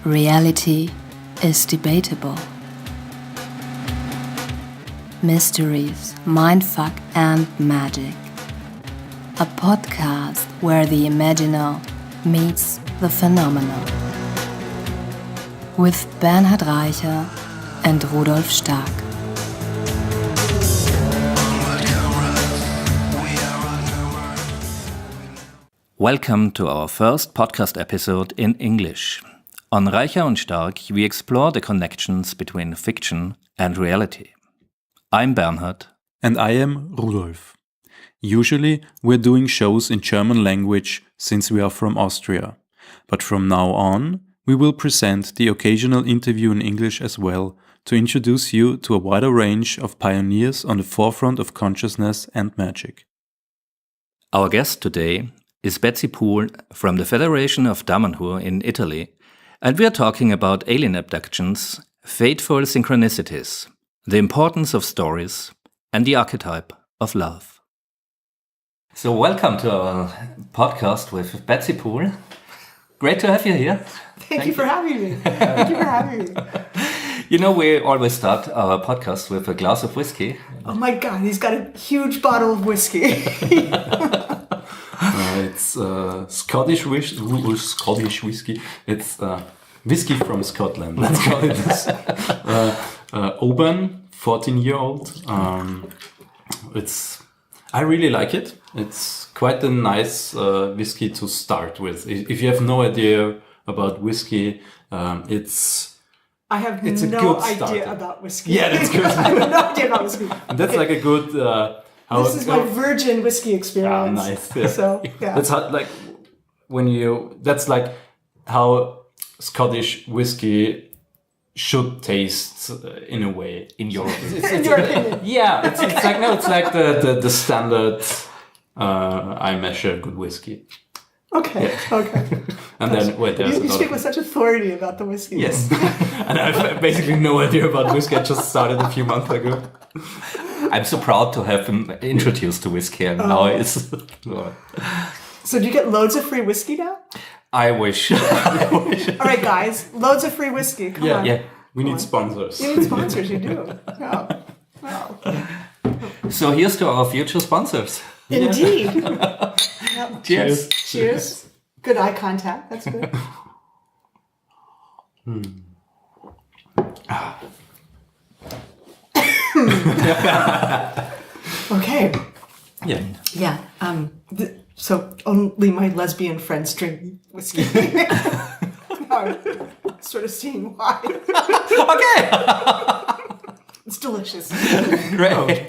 Reality is debatable. Mysteries, mindfuck and magic. A podcast where the imaginal meets the phenomenal. With Bernhard Reicher and Rudolf Stark. Welcome to our first podcast episode in English. On Reicher und Stark, we explore the connections between fiction and reality. I'm Bernhard. And I am Rudolf. Usually, we're doing shows in German language since we are from Austria. But from now on, we will present the occasional interview in English as well to introduce you to a wider range of pioneers on the forefront of consciousness and magic. Our guest today is Betsy Pool from the Federation of Damanhur in Italy, and we are talking about alien abductions, fateful synchronicities, the importance of stories, and the archetype of love. So welcome to our podcast with Betsy Pool. Great to have you here. Thank you for having me. Thank you for having me. You know, we always start our podcast with a glass of whiskey. Oh my God, he's got a huge bottle of whiskey. It's Scottish whiskey. It's whiskey from Scotland. Let's call it this. Oban, 14-year-old. I really like it. It's quite a nice whiskey to start with. If you have no idea about whiskey, I have it's no a good idea about whiskey. Yeah, that's good. I have no idea about whiskey. That's like a good. This is my virgin whiskey experience. Ah, nice. Yeah. So yeah, that's how, like when you. That's like how Scottish whiskey should taste in a way. In your in your opinion. Yeah, it's like the standard. I measure good whiskey. Okay. Yeah. Okay. And then wait, there's you speak with such authority about the whiskey. Yes, and I have basically no idea about whiskey. I just started a few months ago. I'm so proud to have him introduced to whiskey, and now it's. So do you get loads of free whiskey now? I wish. All right, guys, loads of free whiskey. Come on. Yeah. We need sponsors. You need sponsors. You do. Yeah. Wow. So here's to our future sponsors. Indeed. Yep. Cheers. Cheers. Good eye contact. That's good. Okay. Yeah. Yeah. So only my lesbian friends drink whiskey. I'm sort of seeing why. Okay. It's delicious. Great.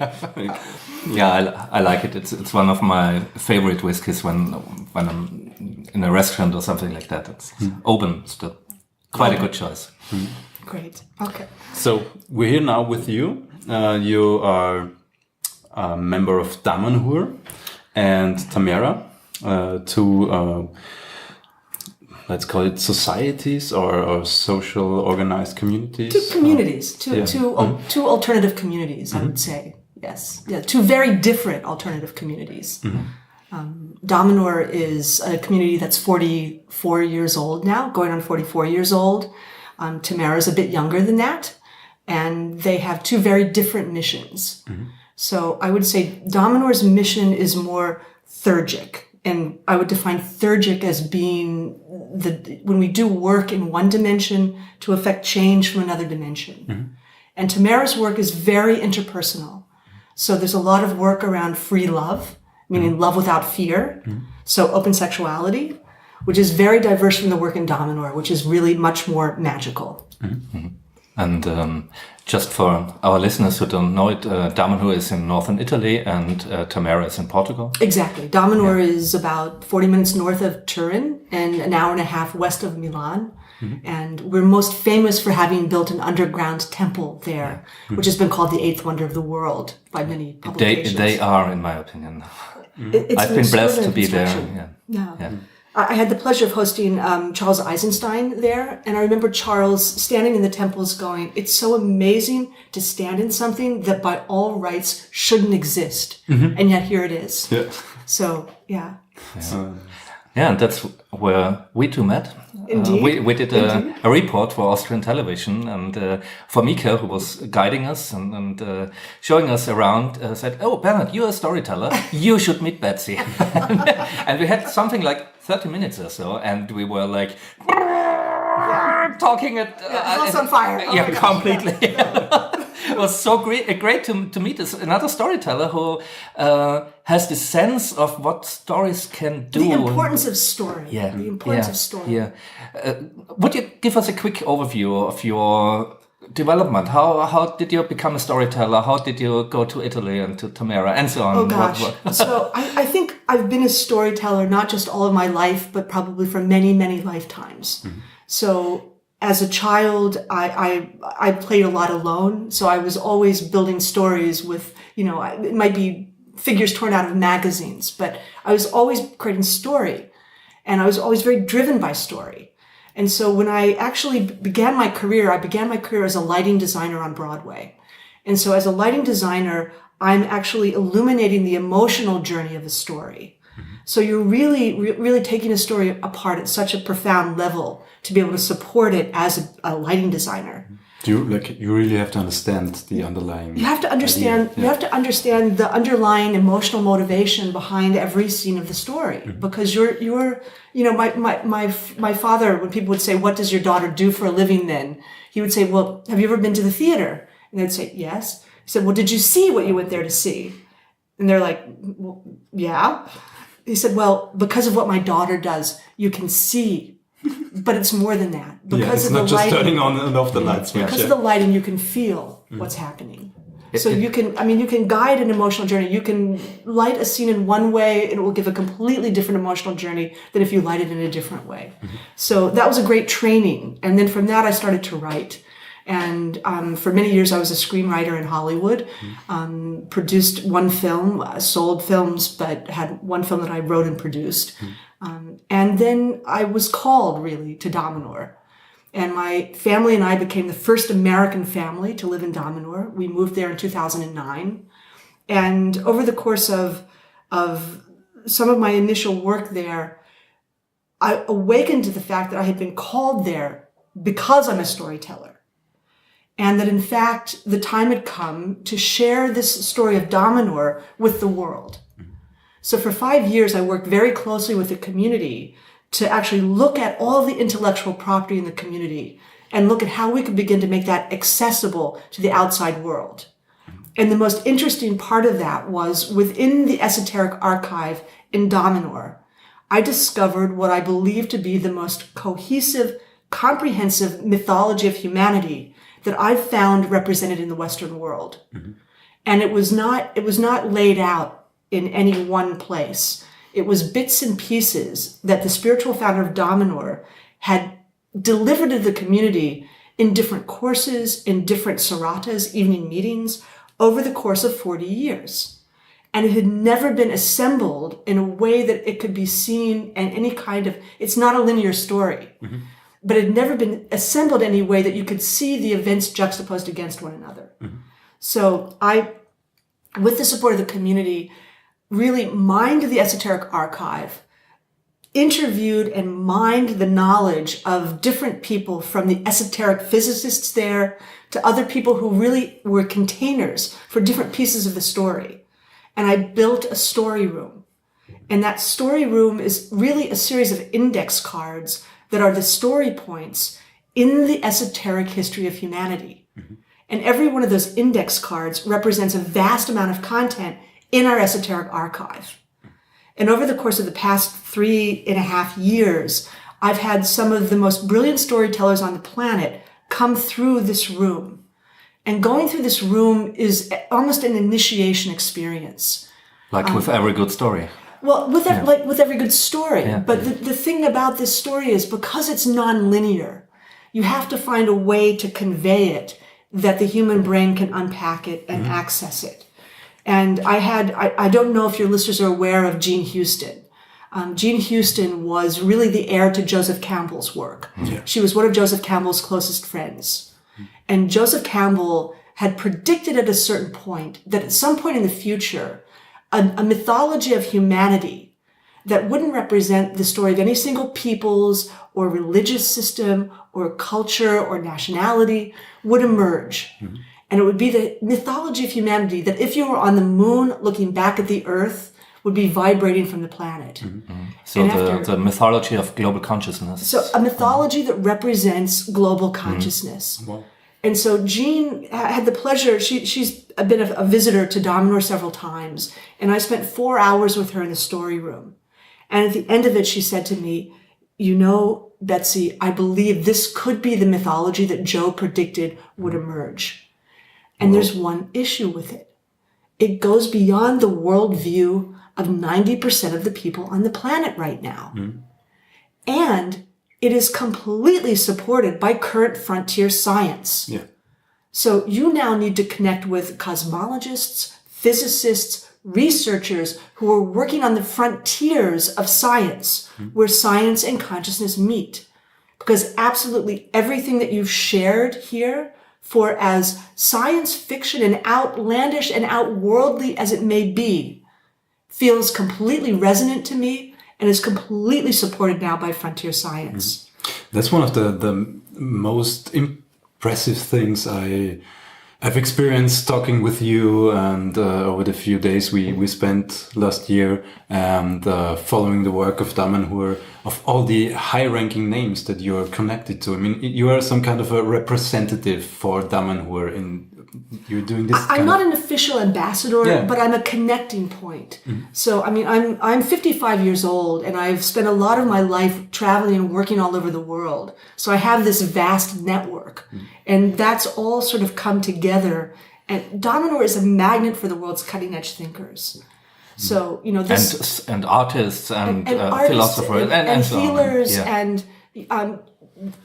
Yeah, I like it. It's one of my favorite whiskeys when I'm in a restaurant or something like that. It's open still. Quite a good choice. Great. Okay. So we're here now with you. You are a member of Damanhur and Tamera, two, let's call it societies or social organized communities. Two communities, two alternative communities, I would say. Yes. Yeah, two very different alternative communities. Damanhur is a community that's 44 years old now, going on 44 years old. Tamera is a bit younger than that. And they have two very different missions. So I would say Damanhur's mission is more theurgic. And I would define theurgic as being when we do work in one dimension to affect change from another dimension. And Tamera's work is very interpersonal. So there's a lot of work around free love, meaning love without fear. So open sexuality, which is very diverse from the work in Damanhur, which is really much more magical. And just for our listeners who don't know it, Damanhur is in northern Italy and Tamera is in Portugal. Exactly. Damanhur is about 40 minutes north of Turin and an hour and a half west of Milan. And we're most famous for having built an underground temple there, which has been called the eighth wonder of the world by many publications. They are, in my opinion. I've been blessed to be there. Yeah. I had the pleasure of hosting Charles Eisenstein there, and I remember Charles standing in the temples going, it's so amazing to stand in something that by all rights shouldn't exist, and yet here it is. Yeah. So, yeah. Yeah, and that's where we two met. Indeed. We did a report for Austrian television, and for Mika, who was guiding us and showing us around, said, "Oh, Bernhard, you're a storyteller. You should meet Betsy." And we had something like 30 minutes or so, and we were like talking at house on fire. Yeah, completely. It was so great to meet another storyteller who has the sense of what stories can do. The importance of story. Yeah. The importance of story. Yeah. Would you give us a quick overview of your development? How did you become a storyteller? How did you go to Italy and to Tamera and so on? Oh gosh. So I think I've been a storyteller not just all of my life, but probably for many, many lifetimes. Mm-hmm. So as a child, I played a lot alone. So I was always building stories with, it might be figures torn out of magazines, but I was always creating story. And I was always very driven by story. And so when I actually began my career as a lighting designer on Broadway. And so as a lighting designer, I'm actually illuminating the emotional journey of a story. Mm-hmm. So you're really taking a story apart at such a profound level to be able to support it as a lighting designer. You really have to understand the underlying. You have to understand. You have to understand the underlying emotional motivation behind every scene of the story, mm-hmm. because you're. My father, when people would say, "What does your daughter do for a living?" Then he would say, "Well, have you ever been to the theater?" And they'd say, "Yes." He said, "Well, did you see what you went there to see?" And they're like, "Well, yeah." He said, "Well, because of what my daughter does, you can see." But it's more than that. Because of the lighting. It's not just turning on and off the lights. Because of the lighting, you can feel what's happening. So you can guide an emotional journey. You can light a scene in one way, and it will give a completely different emotional journey than if you light it in a different way. Mm-hmm. So that was a great training. And then from that, I started to write. And for many years, I was a screenwriter in Hollywood, produced one film, sold films, but had one film that I wrote and produced. And then I was called, really, to Damanhur. And my family and I became the first American family to live in Damanhur. We moved there in 2009. And over the course of some of my initial work there, I awakened to the fact that I had been called there because I'm a storyteller. And that, in fact, the time had come to share this story of Damanhur with the world. So for 5 years, I worked very closely with the community to actually look at all the intellectual property in the community and look at how we could begin to make that accessible to the outside world. And the most interesting part of that was within the esoteric archive in Damanhur, I discovered what I believe to be the most cohesive, comprehensive mythology of humanity that I've found represented in the Western world. Mm-hmm. And it was not laid out in any one place. It was bits and pieces that the spiritual founder of Damanhur had delivered to the community in different courses, in different saratas, evening meetings, over the course of 40 years. And it had never been assembled in a way that it could be seen in any kind of, it's not a linear story, mm-hmm. but it had never been assembled in any way that you could see the events juxtaposed against one another. Mm-hmm. So I, with the support of the community, really mined the esoteric archive, interviewed and mined the knowledge of different people, from the esoteric physicists there to other people who really were containers for different pieces of the story. And I built a story room. And that story room is really a series of index cards that are the story points in the esoteric history of humanity. Mm-hmm. And every one of those index cards represents a vast amount of content in our esoteric archive. And over the course of the past 3.5 years, I've had some of the most brilliant storytellers on the planet come through this room. And going through this room is almost an initiation experience. Like with every good story. Well, with every good story. Yeah. But the thing about this story is, because it's nonlinear, you have to find a way to convey it that the human brain can unpack it and access it. And I don't know if your listeners are aware of Jean Houston. Jean Houston was really the heir to Joseph Campbell's work. Yeah. She was one of Joseph Campbell's closest friends. And Joseph Campbell had predicted at a certain point that at some point in the future, a mythology of humanity that wouldn't represent the story of any single people's or religious system or culture or nationality would emerge. Mm-hmm. And it would be the mythology of humanity that if you were on the moon looking back at the earth, would be vibrating from the planet. Mm-hmm. So the mythology of global consciousness. So a mythology that represents global consciousness. Mm-hmm. Wow. And so Jean had the pleasure, she's been a visitor to Damanhur several times, and I spent 4 hours with her in the story room. And at the end of it, she said to me, you know, Betsy, I believe this could be the mythology that Joe predicted would emerge. And there's one issue with it. It goes beyond the worldview of 90% of the people on the planet right now. Mm. And it is completely supported by current frontier science. Yeah. So you now need to connect with cosmologists, physicists, researchers who are working on the frontiers of science, where science and consciousness meet. Because absolutely everything that you've shared here, for as science fiction and outlandish and outworldly as it may be, feels completely resonant to me and is completely supported now by frontier science. That's one of the most impressive things I've experienced talking with you, and over the few days we spent last year, and following the work of Damanhur, of all the high-ranking names that you are connected to. I mean, you are some kind of a representative for Damanhur. You're doing this. I'm not an official ambassador, but I'm a connecting point. Mm-hmm. So, I mean, I'm 55 years old, and I've spent a lot of my life traveling and working all over the world. So I have this vast network, and that's all sort of come together. And Damanhur is a magnet for the world's cutting-edge thinkers. So, you know, this and artists and philosophers and healers so on. and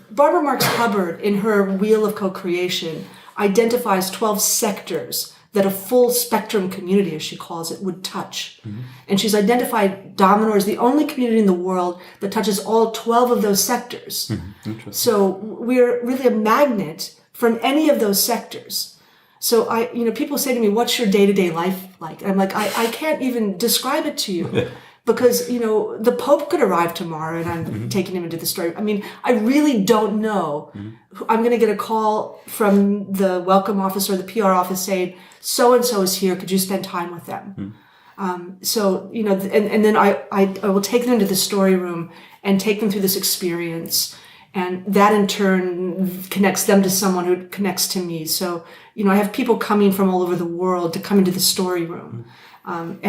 Barbara Marx Hubbard in her Wheel of Co-Creation identifies 12 sectors that a full spectrum community, as she calls it, would touch. Mm-hmm. And she's identified Damanhur as the only community in the world that touches all 12 of those sectors. Mm-hmm. So we're really a magnet from any of those sectors. So people say to me, what's your day-to-day life like? And I'm like, I can't even describe it to you. Because, the Pope could arrive tomorrow and I'm taking him into the story. I mean, I really don't know. I'm going to get a call from the welcome office or the PR office saying, so-and-so is here. Could you spend time with them? And then I will take them into the story room and take them through this experience. And that in turn connects them to someone who connects to me. So, I have people coming from all over the world to come into the story room. We're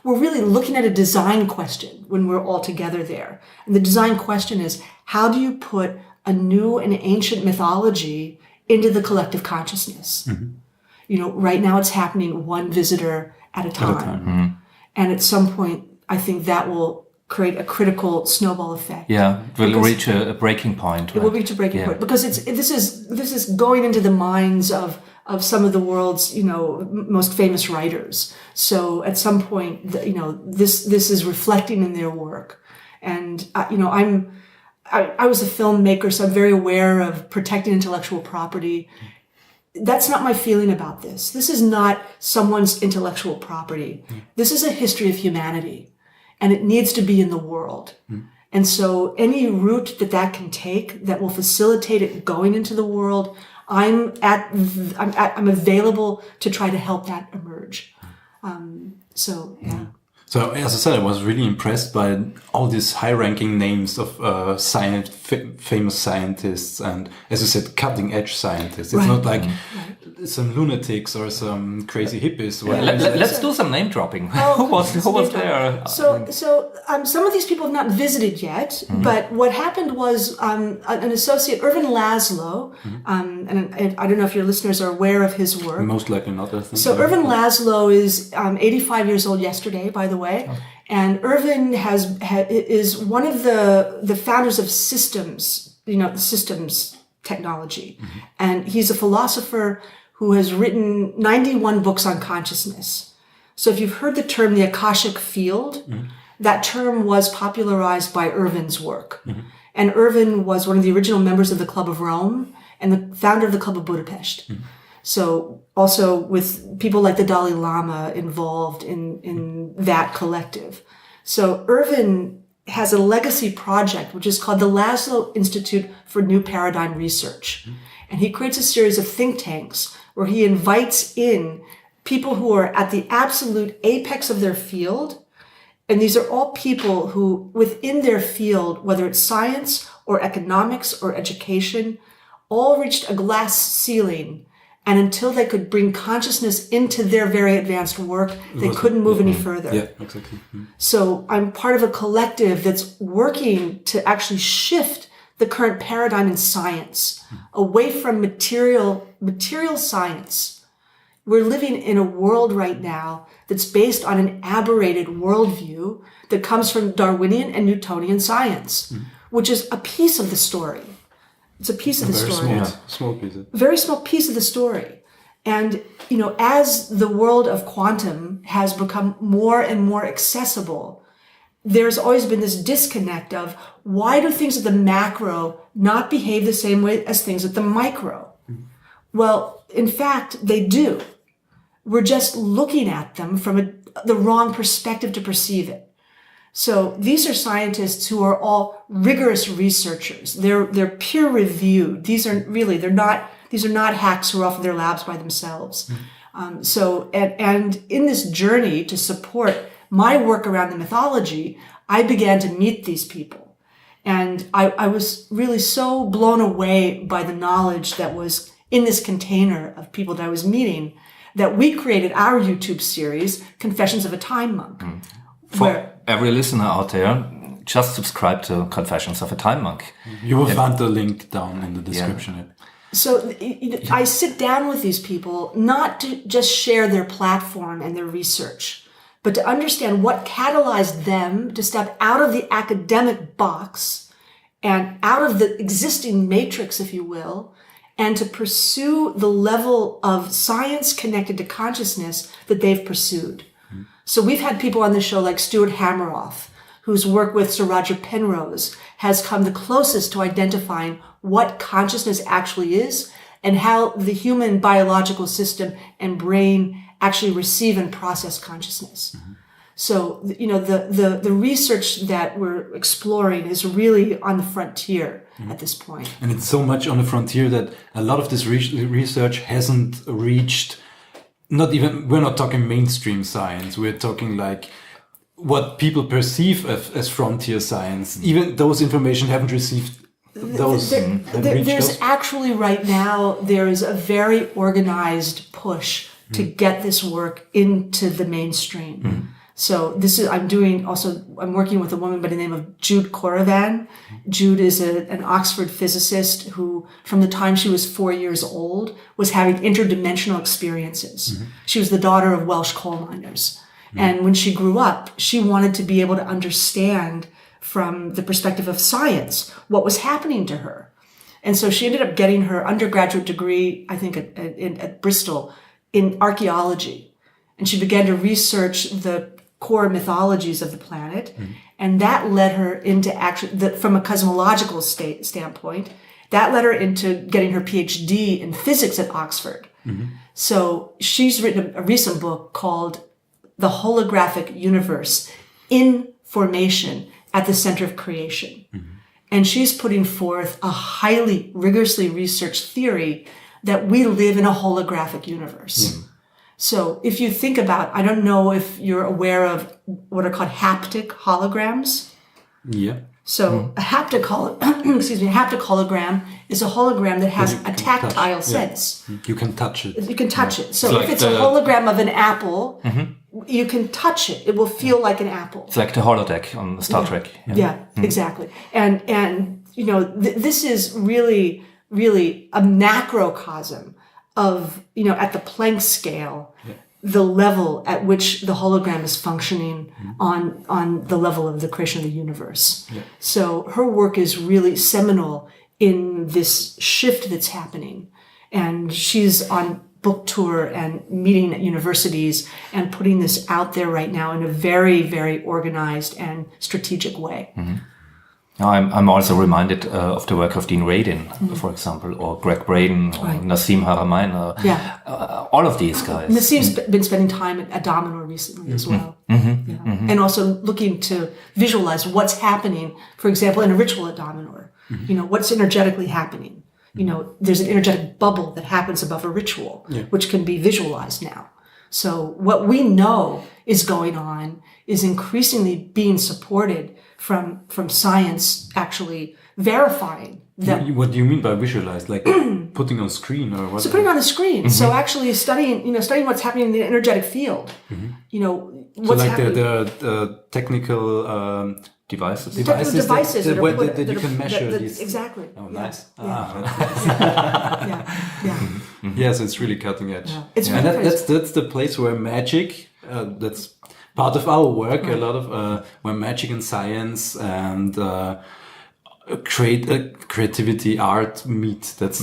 really looking at a design question when we're all together there. And the design question is, how do you put a new and ancient mythology into the collective consciousness? Mm-hmm. Right now it's happening one visitor at a time. Mm-hmm. And at some point, I think that will create a critical snowball effect. Yeah, we'll reach a breaking point. Right? It will reach a breaking point because this is going into the minds of some of the world's, most famous writers. So at some point, this is reflecting in their work. And, I was a filmmaker, so I'm very aware of protecting intellectual property. That's not my feeling about this. This is not someone's intellectual property. This is a history of humanity, and it needs to be in the world. And so any route that can take that will facilitate it going into the world, I'm available to try to help that emerge. So as I said, I was really impressed by all these high-ranking names of famous scientists, and as you said, cutting-edge scientists. It's not like some lunatics or some crazy hippies. Let's do some name dropping. Who was there? So some of these people have not visited yet, but what happened was an associate, Ervin László, and I don't know if your listeners are aware of his work. Most likely not, I think. So Ervin László is 85 years old yesterday, by the way. And Ervin is one of the founders of systems, systems technology. And he's a philosopher who has written 91 books on consciousness. So if you've heard the term the Akashic field, that term was popularized by Ervin's work. And Ervin was one of the original members of the Club of Rome and the founder of the Club of Budapest. So also with people like the Dalai Lama involved in that collective. So Ervin has a legacy project, which is called the László Institute for New Paradigm Research. And he creates a series of think tanks where he invites in people who are at the absolute apex of their field. And these are all people who, within their field, whether it's science or economics or education, all reached a glass ceiling. And until they could bring consciousness into their very advanced work, they couldn't move any further. Yeah, exactly. So I'm part of a collective that's working to actually shift the current paradigm in science away from material science. We're living in a world right now that's based on an aberrated worldview that comes from Darwinian and Newtonian science, which is a piece of the story. It's a piece of the story. Small piece. Very small piece of the story. And, as the world of quantum has become more and more accessible, there's always been this disconnect of why do things at the macro not behave the same way as things at the micro? Well, in fact, they do. We're just looking at them from the wrong perspective to perceive it. So these are scientists who are all rigorous researchers. They're peer reviewed. These are not hacks who are off in their labs by themselves. And in this journey to support my work around the mythology, I began to meet these people. And I was really so blown away by the knowledge that was in this container of people that I was meeting that we created our YouTube series, Confessions of a Time Monk. For every listener out there, just subscribe to Confessions of a Time Monk. You will find the link down in the description. Yeah. So I sit down with these people not to just share their platform and their research, but to understand what catalyzed them to step out of the academic box and out of the existing matrix, if you will, and to pursue the level of science connected to consciousness that they've pursued. So we've had people on the show like Stuart Hameroff, whose work with Sir Roger Penrose has come the closest to identifying what consciousness actually is and how the human biological system and brain actually receive and process consciousness. So, the research that we're exploring is really on the frontier at this point. And it's so much on the frontier that a lot of this research hasn't reached, we're not talking mainstream science. We're talking like what people perceive as frontier science. Even those information haven't received those. There's actually right now, there is a very organized push to get this work into the mainstream. So I'm working with a woman by the name of Jude Currivan. Jude is an Oxford physicist who, from the time she was 4 years old, was having interdimensional experiences. She was the daughter of Welsh coal miners. And when she grew up, she wanted to be able to understand from the perspective of science what was happening to her. And so she ended up getting her undergraduate degree, I think at Bristol, in archaeology. And she began to research the core mythologies of the planet. And that led her into from a cosmological standpoint, that led her into getting her PhD in physics at Oxford. So she's written a recent book called The Holographic Universe in Formation at the Center of Creation. And she's putting forth a highly rigorously researched theory that we live in a holographic universe. So if you think about, I don't know if you're aware of what are called haptic holograms. Yeah. So a haptic hologram is a hologram that has a tactile sense. You can touch it. You can touch it. So if it's a hologram of an apple, you can touch it. It will feel like an apple. It's like the holodeck on Star Trek. Yeah, exactly. And this is really, really a macrocosm of, at the Planck scale, the level at which the hologram is functioning on the level of the creation of the universe. So her work is really seminal in this shift that's happening. And she's on book tour and meeting at universities and putting this out there right now in a very, very organized and strategic way. I'm also reminded of the work of Dean Radin, for example, or Greg Braden, or Nassim Haramein, all of these guys. Nassim's been spending time at Damanhur recently as well. And also looking to visualize what's happening, for example, in a ritual at Damanhur. What's energetically happening. There's an energetic bubble that happens above a ritual, which can be visualized now. So what we know is going on is increasingly being supported from science actually verifying that. What do you mean by visualize? Like putting on screen or what? So putting on a screen. So actually studying what's happening in the energetic field. What's so like happening. the technical Devices. Devices that you can measure these. Exactly. Oh, nice. Yes, it's really cutting edge. Yeah. It's and really that's the place where magic, that's part of our work, a lot of where magic and science and creativity, art meet. That's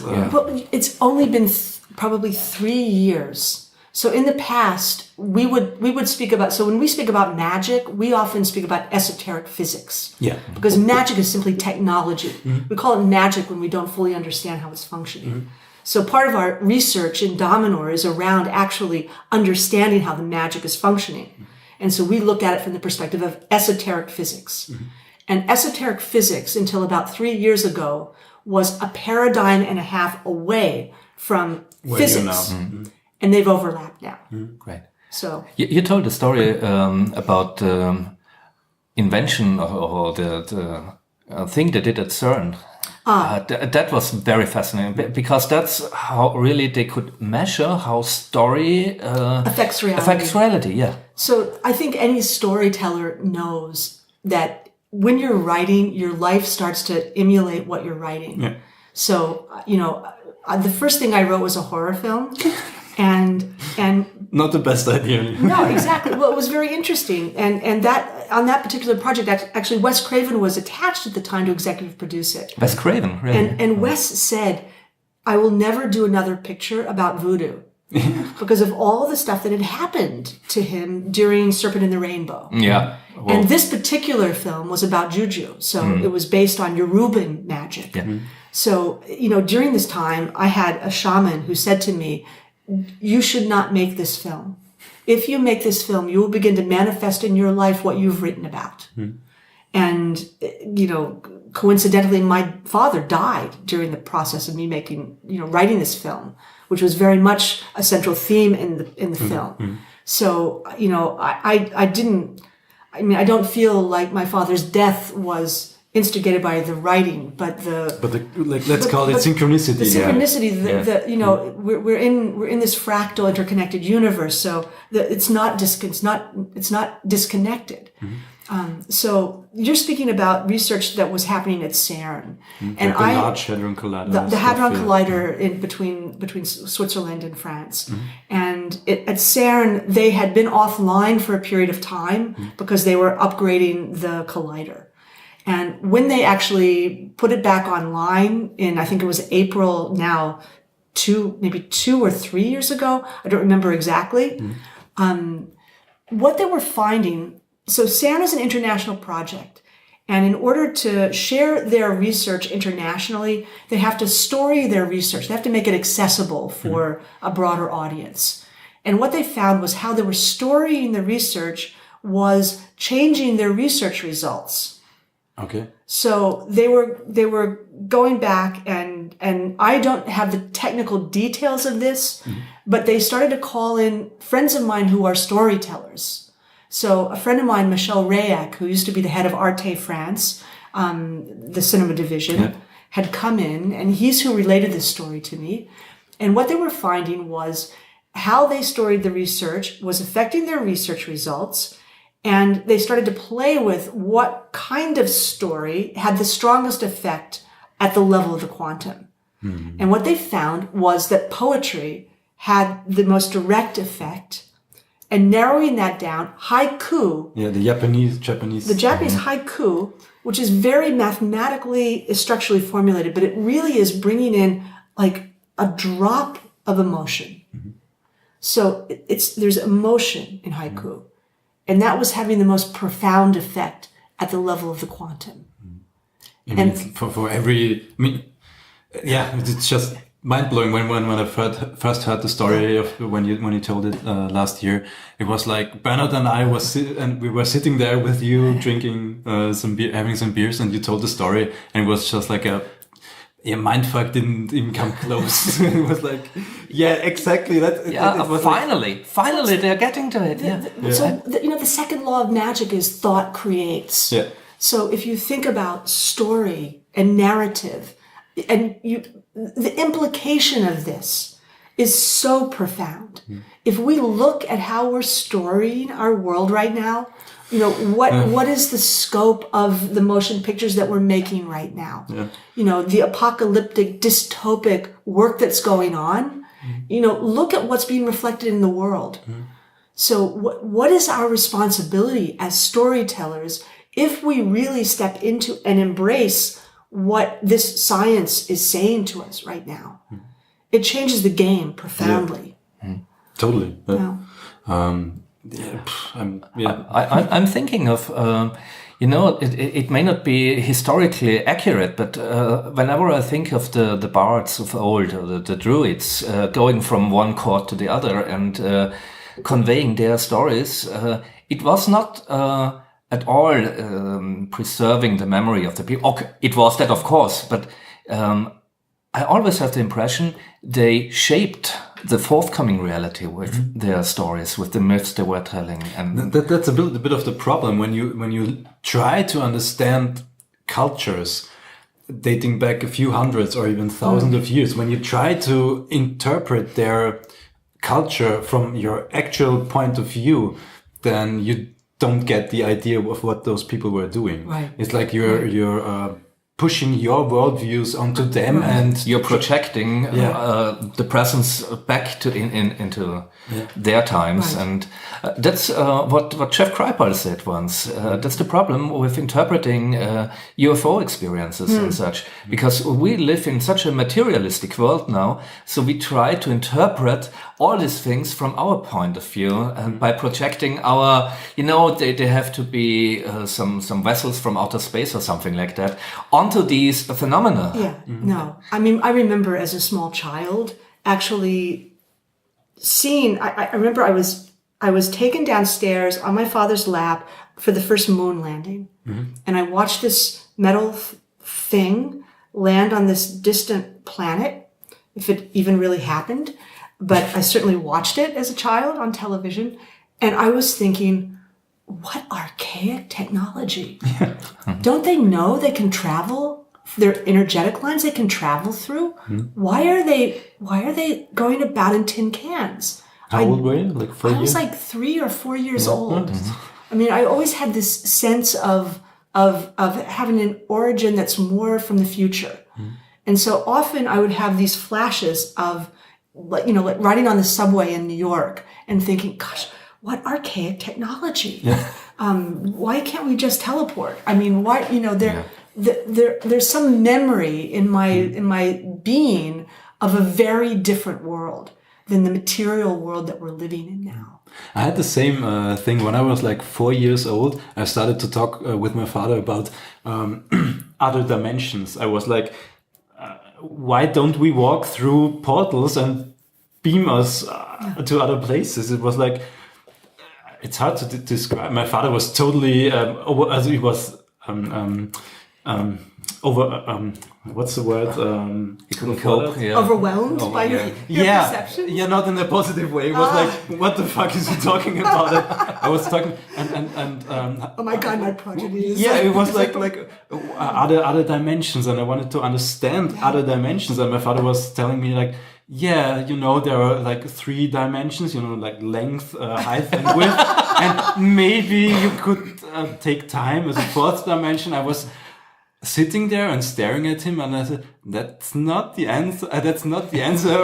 But it's only been probably 3 years. So in the past, we would speak about, so when we speak about magic, we often speak about esoteric physics. Yeah. Because magic is simply technology. We call it magic when we don't fully understand how it's functioning. So part of our research in Damanhur is around actually understanding how the magic is functioning. And so we look at it from the perspective of esoteric physics. And esoteric physics, until about 3 years ago, was a paradigm and a half away from physics. And they've overlapped now. Great. So you told a story about invention or the thing they did at CERN. That was very fascinating because that's how really they could measure how story affects reality. Affects reality, yeah. So I think any storyteller knows that when you're writing, your life starts to emulate what you're writing. Yeah. So, the first thing I wrote was a horror film. And not the best idea. No, exactly. Well, it was very interesting, and that on that particular project, actually, Wes Craven was attached at the time to executive produce it. Wes Craven, really? And Wes said, "I will never do another picture about voodoo because of all the stuff that had happened to him during Serpent in the Rainbow." Yeah. Well, and this particular film was about juju, so it was based on Yoruban magic. Yeah. So during this time, I had a shaman who said to me, "You should not make this film. If you make this film, you will begin to manifest in your life what you've written about." And, coincidentally, my father died during the process of me writing this film, which was very much a central theme in the film. So, I don't feel like my father's death was instigated by the writing, but let's call it synchronicity. The synchronicity, we're in this fractal, interconnected universe, so it's not disconnected. So you're speaking about research that was happening at CERN, and the Large Hadron Collider, the Hadron Collider in between Switzerland and France, and at CERN they had been offline for a period of time because they were upgrading the collider. And when they actually put it back online in, I think it was April now, maybe 2 or 3 years ago, I don't remember exactly, what they were finding, so CERN is an international project. And in order to share their research internationally, they have to story their research. They have to make it accessible for a broader audience. And what they found was how they were storying the research was changing their research results. Okay. So they were going back and I don't have the technical details of this, but they started to call in friends of mine who are storytellers. So a friend of mine, Michel Rayak, who used to be the head of Arte France, the cinema division, had come in, and he's who related this story to me. And what they were finding was how they storied the research was affecting their research results. And they started to play with what kind of story had the strongest effect at the level of the quantum. And what they found was that poetry had the most direct effect. And narrowing that down, haiku. Yeah, the Japanese haiku, which is very mathematically, structurally formulated, but it really is bringing in like a drop of emotion. So there's emotion in haiku. And that was having the most profound effect at the level of the quantum. And for every, it's just mind blowing when I first heard the story of when you told it last year. It was like Bernard and I we were sitting there with you drinking some beer, having some beers, and you told the story, and it was just like a mindfuck didn't even come close. It was like, exactly. Finally, they're getting to it. So the second law of magic is thought creates. Yeah. So if you think about story and narrative, and the implication of this is so profound. If we look at how we're storying our world right now, what is the scope of the motion pictures that we're making right now? The apocalyptic, dystopic work that's going on. Look at what's being reflected in the world. So what is our responsibility as storytellers if we really step into and embrace what this science is saying to us right now? It changes the game profoundly. Totally. I'm thinking of, it may not be historically accurate, but whenever I think of the bards of old, or the druids, going from one court to the other and conveying their stories, it was not at all preserving the memory of the people. Okay, it was that, of course, but I always have the impression they shaped the forthcoming reality with their stories, with the myths they were telling. And that's a bit of the problem when you try to understand cultures dating back a few hundreds or even thousands of years. When you try to interpret their culture from your actual point of view, then you don't get the idea of what those people were doing. Right. It's like you're pushing your worldviews onto them, and you're projecting the presence back to into their times. Right. And that's what Jeff Kripal said once. That's the problem with interpreting UFO experiences and such, because we live in such a materialistic world now, so we try to interpret all these things from our point of view, and by projecting our, they have to be some vessels from outer space or something like that onto these phenomena. No. I mean, I remember as a small child actually seeing, I remember I was taken downstairs on my father's lap for the first moon landing. And I watched this metal thing land on this distant planet, if it even really happened. But I certainly watched it as a child on television. And I was thinking, what archaic technology. Don't they know they can travel? Their energetic lines they can travel through? Why are they going about in tin cans? How old were you? Like 4 years? I was like 3 or 4 years old. I mean, I always had this sense of having an origin that's more from the future. And so often I would have these flashes of, like riding on the subway in New York and thinking, gosh, what archaic technology. Why can't we just teleport? I mean, why, there's some memory in my being of a very different world than the material world that we're living in now. I had the same thing when I was like 4 years old. I started to talk with my father about other dimensions. I was like, why don't we walk through portals and beam us to other places? It was like, it's hard to describe. My father was totally he was what's the word? He couldn't cope. Overwhelmed by your perceptions? Yeah, not in a positive way. It was like, what the fuck is he talking about? I was talking and oh my God, my prejudice. Yeah, it was like other dimensions, and I wanted to understand other dimensions. And my father was telling me like, there are like 3 dimensions, like length, height, and width, and maybe you could take time as a 4th dimension. I was sitting there and staring at him, and I said, "That's not the answer. That's not the answer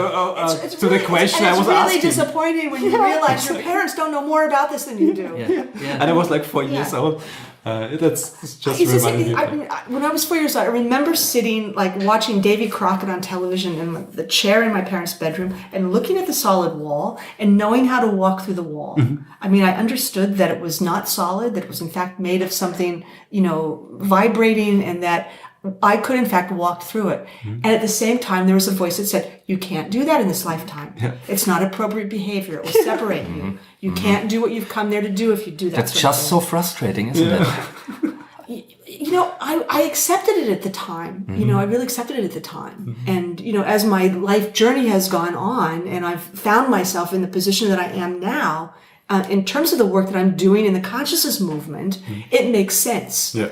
to the question I was asking." It's really disappointing when you realize your parents don't know more about this than you do. And I was like 4 years old. That's just reminding me. When I was 4 years old, I remember sitting, like, watching Davy Crockett on television in the chair in my parents' bedroom and looking at the solid wall and knowing how to walk through the wall. I mean, I understood that it was not solid, that it was in fact made of something, vibrating, and that I could in fact walk through it. And at the same time, there was a voice that said, you can't do that in this lifetime. Yeah. It's not appropriate behavior. It will separate you. You can't do what you've come there to do if you do that. That's just so frustrating, isn't it? You know, I accepted it at the time. You know, I really accepted it at the time. And, you know, as my life journey has gone on and I've found myself in the position that I am now, in terms of the work that I'm doing in the consciousness movement, it makes sense. Yeah.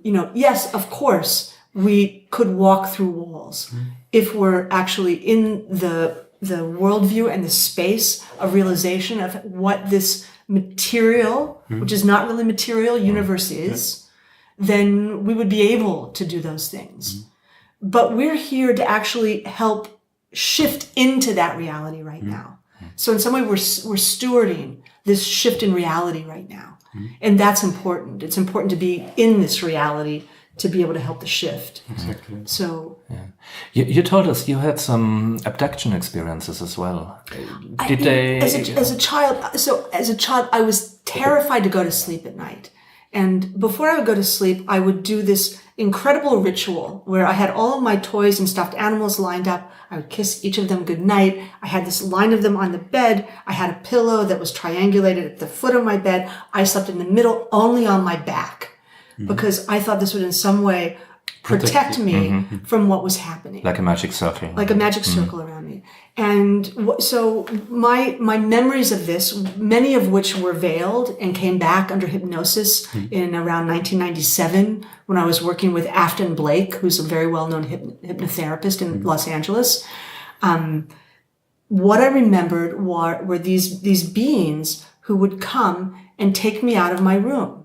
You know, yes, of course, we could walk through walls if we're actually in the worldview and the space of realization of what this material, which is not really material, universe is, then we would be able to do those things. But we're here to actually help shift into that reality right now. So in some way, we're stewarding this shift in reality right now. And that's important. It's important to be in this reality to be able to help the shift. Exactly. So, you told us you had some abduction experiences as well. As a child, I was terrified to go to sleep at night. And before I would go to sleep, I would do this incredible ritual where I had all of my toys and stuffed animals lined up. I would kiss each of them goodnight. I had this line of them on the bed. I had a pillow that was triangulated at the foot of my bed. I slept in the middle, only on my back, because I thought this would in some way protect me from what was happening. Like a magic circle. Like a magic circle around me. And so my memories of this, many of which were veiled and came back under hypnosis in around 1997 when I was working with Afton Blake, who's a very well-known hypnotherapist in Los Angeles. What I remembered were these beings who would come and take me out of my room.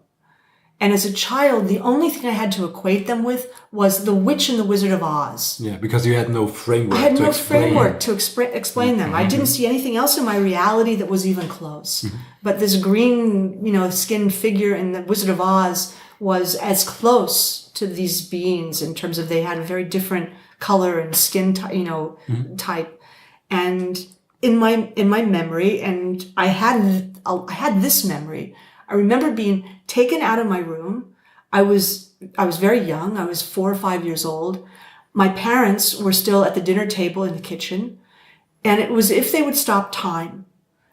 And as a child, the only thing I had to equate them with was the Witch and the Wizard of Oz. Yeah, because you had no framework. I had no framework to explain them. I didn't see anything else in my reality that was even close. But this green, skinned figure in the Wizard of Oz was as close to these beings in terms of they had a very different color and skin, type. And in my memory, and I had this memory. I remember being taken out of my room. I was very young. I was 4 or 5 years old. My parents were still at the dinner table in the kitchen. And it was if they would stop time,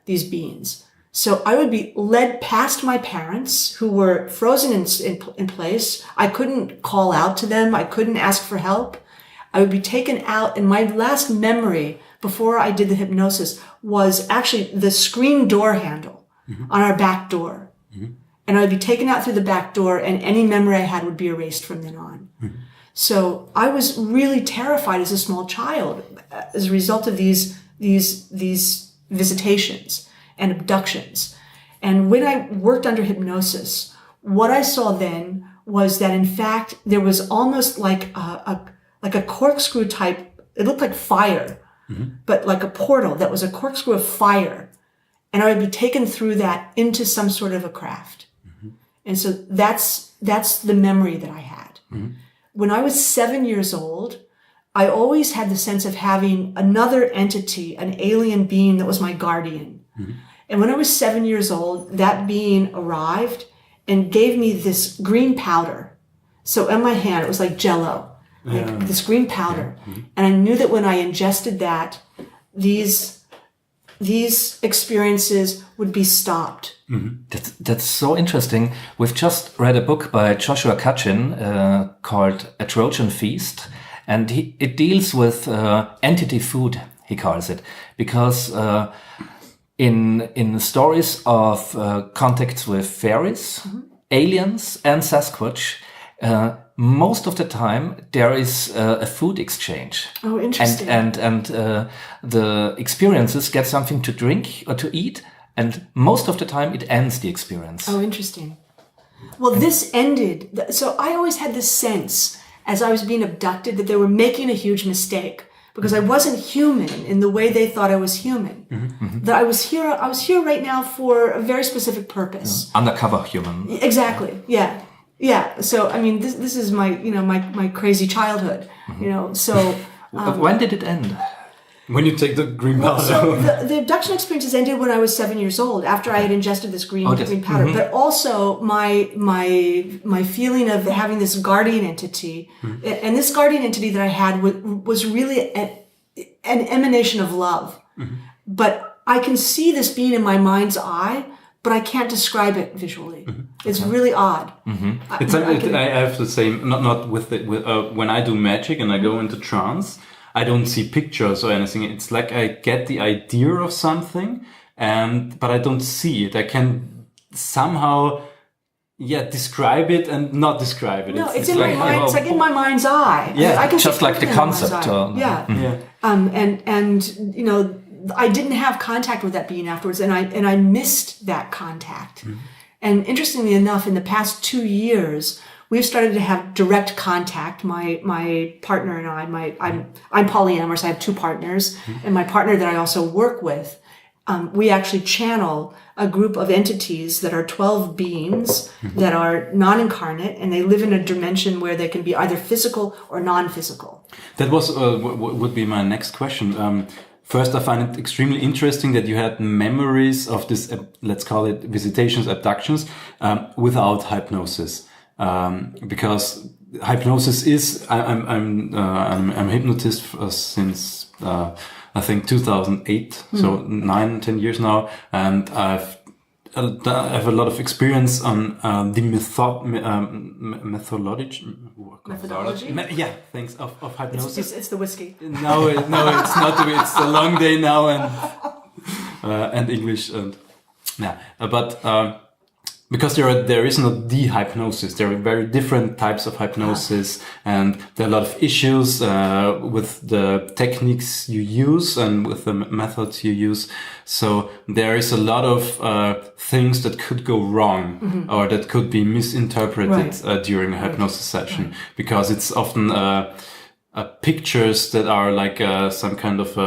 these beings. So I would be led past my parents who were frozen in place. I couldn't call out to them. I couldn't ask for help. I would be taken out. And my last memory before I did the hypnosis was actually the screen door handle on our back door. And I'd be taken out through the back door and any memory I had would be erased from then on. So I was really terrified as a small child as a result of these visitations and abductions. And when I worked under hypnosis, what I saw then was that in fact there was almost like a corkscrew type, it looked like fire, but like a portal that was a corkscrew of fire. And I would be taken through that into some sort of a craft. And so that's the memory that I had. When I was 7 years old, I always had the sense of having another entity, an alien being that was my guardian. And when I was 7 years old, that being arrived and gave me this green powder. So in my hand, it was like Jell-O, like this green powder. And I knew that when I ingested that, these experiences would be stopped. That's so interesting. We've just read a book by Joshua Katchin called A Trojan Feast, and it deals with entity food, he calls it, because in stories of contacts with fairies, aliens, and Sasquatch, most of the time there is a food exchange. Oh, interesting. And the experiences get something to drink or to eat, and most of the time it ends the experience. Oh, interesting. Well, this ended. So I always had this sense as I was being abducted that they were making a huge mistake because I wasn't human in the way they thought I was human. That I was here right now for a very specific purpose. Undercover human. Exactly. Yeah. Yeah. So, I mean, this is my, my crazy childhood, so. When did it end? When you take the green powder. So the abduction experiences ended when I was 7 years old, after I had ingested this green powder. But also my feeling of having this guardian entity, and this guardian entity that I had was really an emanation of love. But I can see this being in my mind's eye, but I can't describe it visually. It's really odd. I have the same, not with when I do magic and I go into trance, I don't see pictures or anything. It's like I get the idea of something, but I don't see it. I can somehow, describe it and not describe it. No, it's in my mind. It's like in my mind's eye. Yeah, I can just like the concept. And you know, I didn't have contact with that being afterwards, and I missed that contact. And interestingly enough, in the past 2 years, we've started to have direct contact. My partner and I'm polyamorous. I have 2 partners, and my partner that I also work with, we actually channel a group of entities that are 12 beings that are non-incarnate, and they live in a dimension where they can be either physical or non-physical. That was would be my next question. First, I find it extremely interesting that you had memories of this, let's call it visitations, abductions, without hypnosis. Because hypnosis is, I'm a hypnotist since, I think 2008. So 9-10 years now. And I have a lot of experience on, the methodology. Thanks, of hypnosis. It's the whiskey. No, it's not. It's a long day now, and English, and because there is not the hypnosis. There are very different types of hypnosis, and there are a lot of issues with the techniques you use and with the methods you use. So there is a lot of things that could go wrong or that could be misinterpreted during a hypnosis session, because it's often pictures that are like some kind of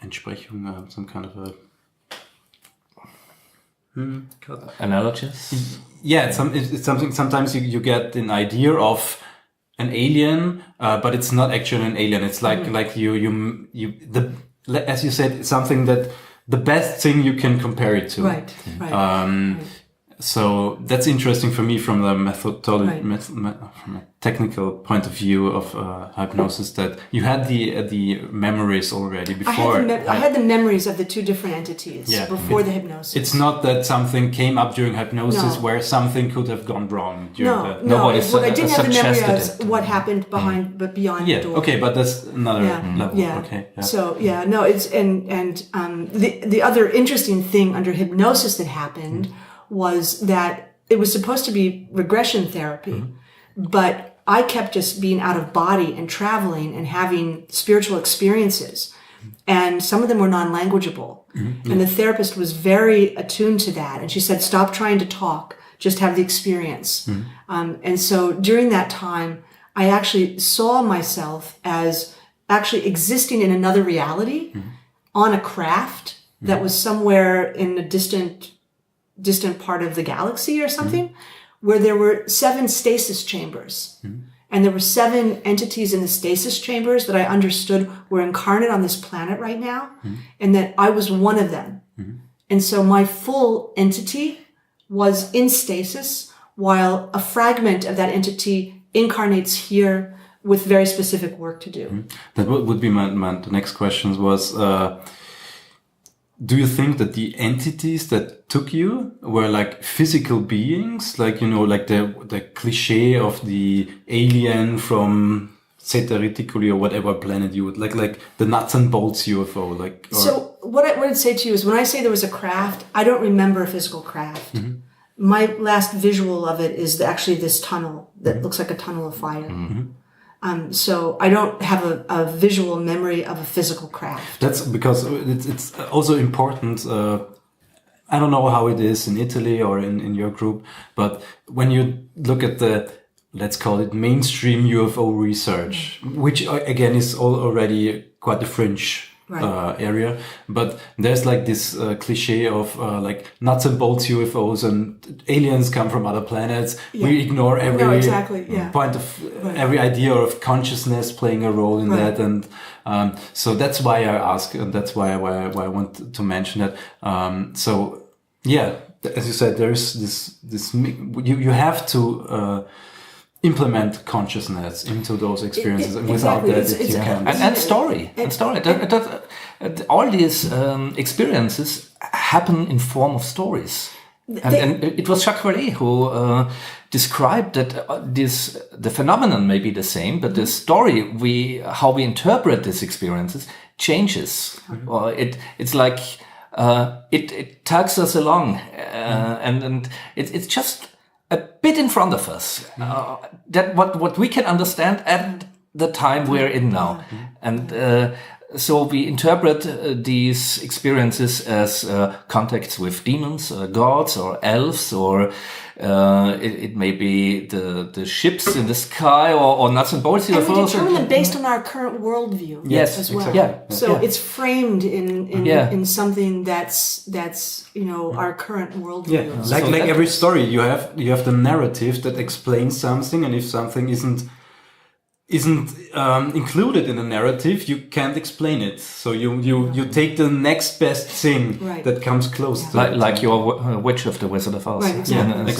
Entsprechung, some kind of a analogies. Yeah, it's something. Sometimes you get an idea of an alien, but it's not actually an alien. It's like as you said, it's something that the best thing you can compare it to. Right. So that's interesting for me from the methodology, from a technical point of view of hypnosis, that you had the memories already before. I had the memories of the 2 different entities before the hypnosis. It's not that something came up during hypnosis where something could have gone wrong. I didn't have the memory of what happened beyond the door. Okay, but that's another level. Yeah. Okay. Yeah. So it's the other interesting thing under hypnosis that happened was that it was supposed to be regression therapy, but I kept just being out of body and traveling and having spiritual experiences. And some of them were non-languageable. And the therapist was very attuned to that. And she said, stop trying to talk, just have the experience. And so during that time, I actually saw myself as actually existing in another reality on a craft that was somewhere in a distant part of the galaxy or something, where there were 7 stasis chambers. And there were 7 entities in the stasis chambers that I understood were incarnate on this planet right now, and that I was one of them. And so my full entity was in stasis, while a fragment of that entity incarnates here with very specific work to do. That would be the next question was, do you think that the entities that took you were like physical beings, like, like the cliche of the alien from Zeta Reticuli or whatever planet you would like the nuts-and-bolts UFO, So what I'd say to you is, when I say there was a craft, I don't remember a physical craft. My last visual of it is actually this tunnel that looks like a tunnel of fire. So I don't have a visual memory of a physical craft. That's because it's also important. I don't know how it is in Italy or in your group, but when you look at the, let's call it mainstream UFO research, which again is already quite a fringe area. But there's like this cliche of like nuts and bolts UFOs and aliens come from other planets. We ignore every point of every idea of consciousness playing a role in that. And so that's why I ask, and that's why I want to mention that. So yeah, as you said, there's this you have to implement consciousness into those experiences, and without that, you can't. And story. All these experiences happen in form of stories. And it was Jacques Vallée who described that the phenomenon may be the same, but the story how we interpret these experiences changes. Or it's like it tugs us along, and it's just a bit in front of us. That what we can understand at the time we're in now, and so we interpret these experiences as contacts with demons, gods, or elves, or it may be the ships in the sky, or nuts and bolts UFOs. And we determine them based on our current worldview. Yes, as well. exactly. So it's framed in something that's our current worldview. Yeah, like every story, you have the narrative that explains something, and if something isn't included in the narrative, you can't explain it. So you take the next best thing that comes close to it. Like your Witch of the Wizard of Oz. Right, exactly.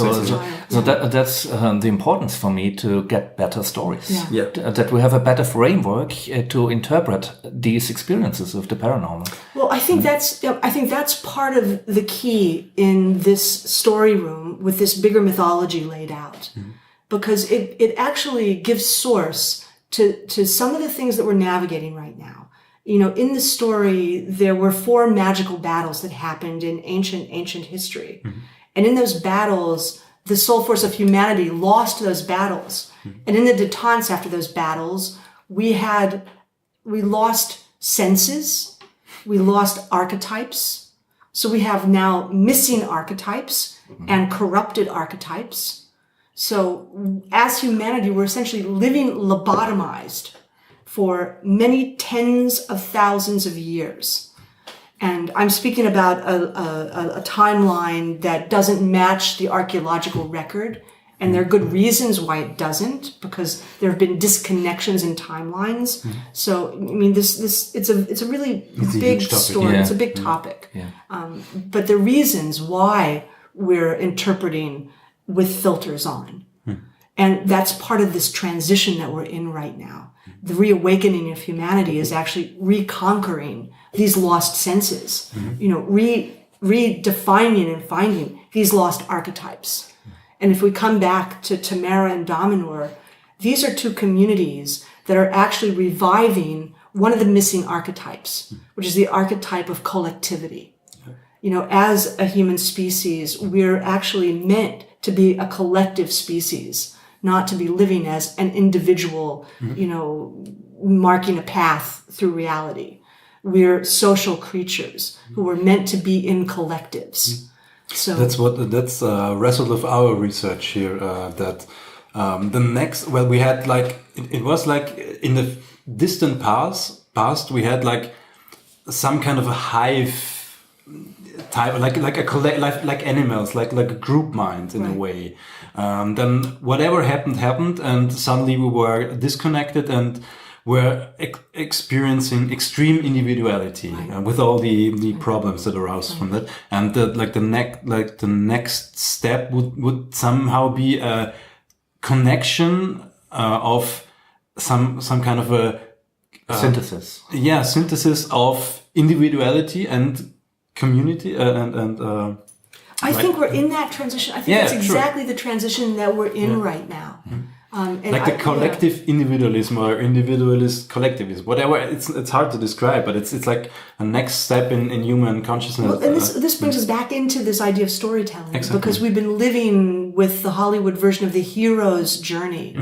So that's the importance for me, to get better stories. Yeah. That we have a better framework to interpret these experiences of the paranormal. Well, I think that's part of the key in this story room with this bigger mythology laid out. Because it actually gives source to some of the things that we're navigating right now. In the story, there were 4 magical battles that happened in ancient history. And in those battles, the soul force of humanity lost those battles. And in the détente after those battles, we lost senses, we lost archetypes. So we have now missing archetypes and corrupted archetypes. So as humanity, we're essentially living lobotomized for many tens of thousands of years. And I'm speaking about a timeline that doesn't match the archaeological record. And there are good reasons why it doesn't, because there have been disconnections in timelines. So, I mean, it's a really big story. It's a big topic. But the reasons why we're interpreting with filters on. And that's part of this transition that we're in right now. The reawakening of humanity is actually reconquering these lost senses, redefining and finding these lost archetypes. And if we come back to Tamera and Damanhur, these are 2 communities that are actually reviving one of the missing archetypes, which is the archetype of collectivity. As a human species, we're actually meant to be a collective species, not to be living as an individual, marking a path through reality. We're social creatures who were meant to be in collectives. So that's a result of our research here. That we had it was like in the distant past we had like some kind of a hive type, like animals, like a group mind in a way. Then whatever happened, and suddenly we were disconnected and were experiencing extreme individuality with all the problems that arose from that. And the next step would somehow be a connection of some kind of a synthesis. Synthesis of individuality and community I think we're in that transition. I think that's exactly the transition that we're in right now. The collective individualism or individualist collectivism, whatever. It's hard to describe, but it's like a next step in human consciousness. Well, and this brings us back into this idea of storytelling, because we've been living with the Hollywood version of the hero's journey.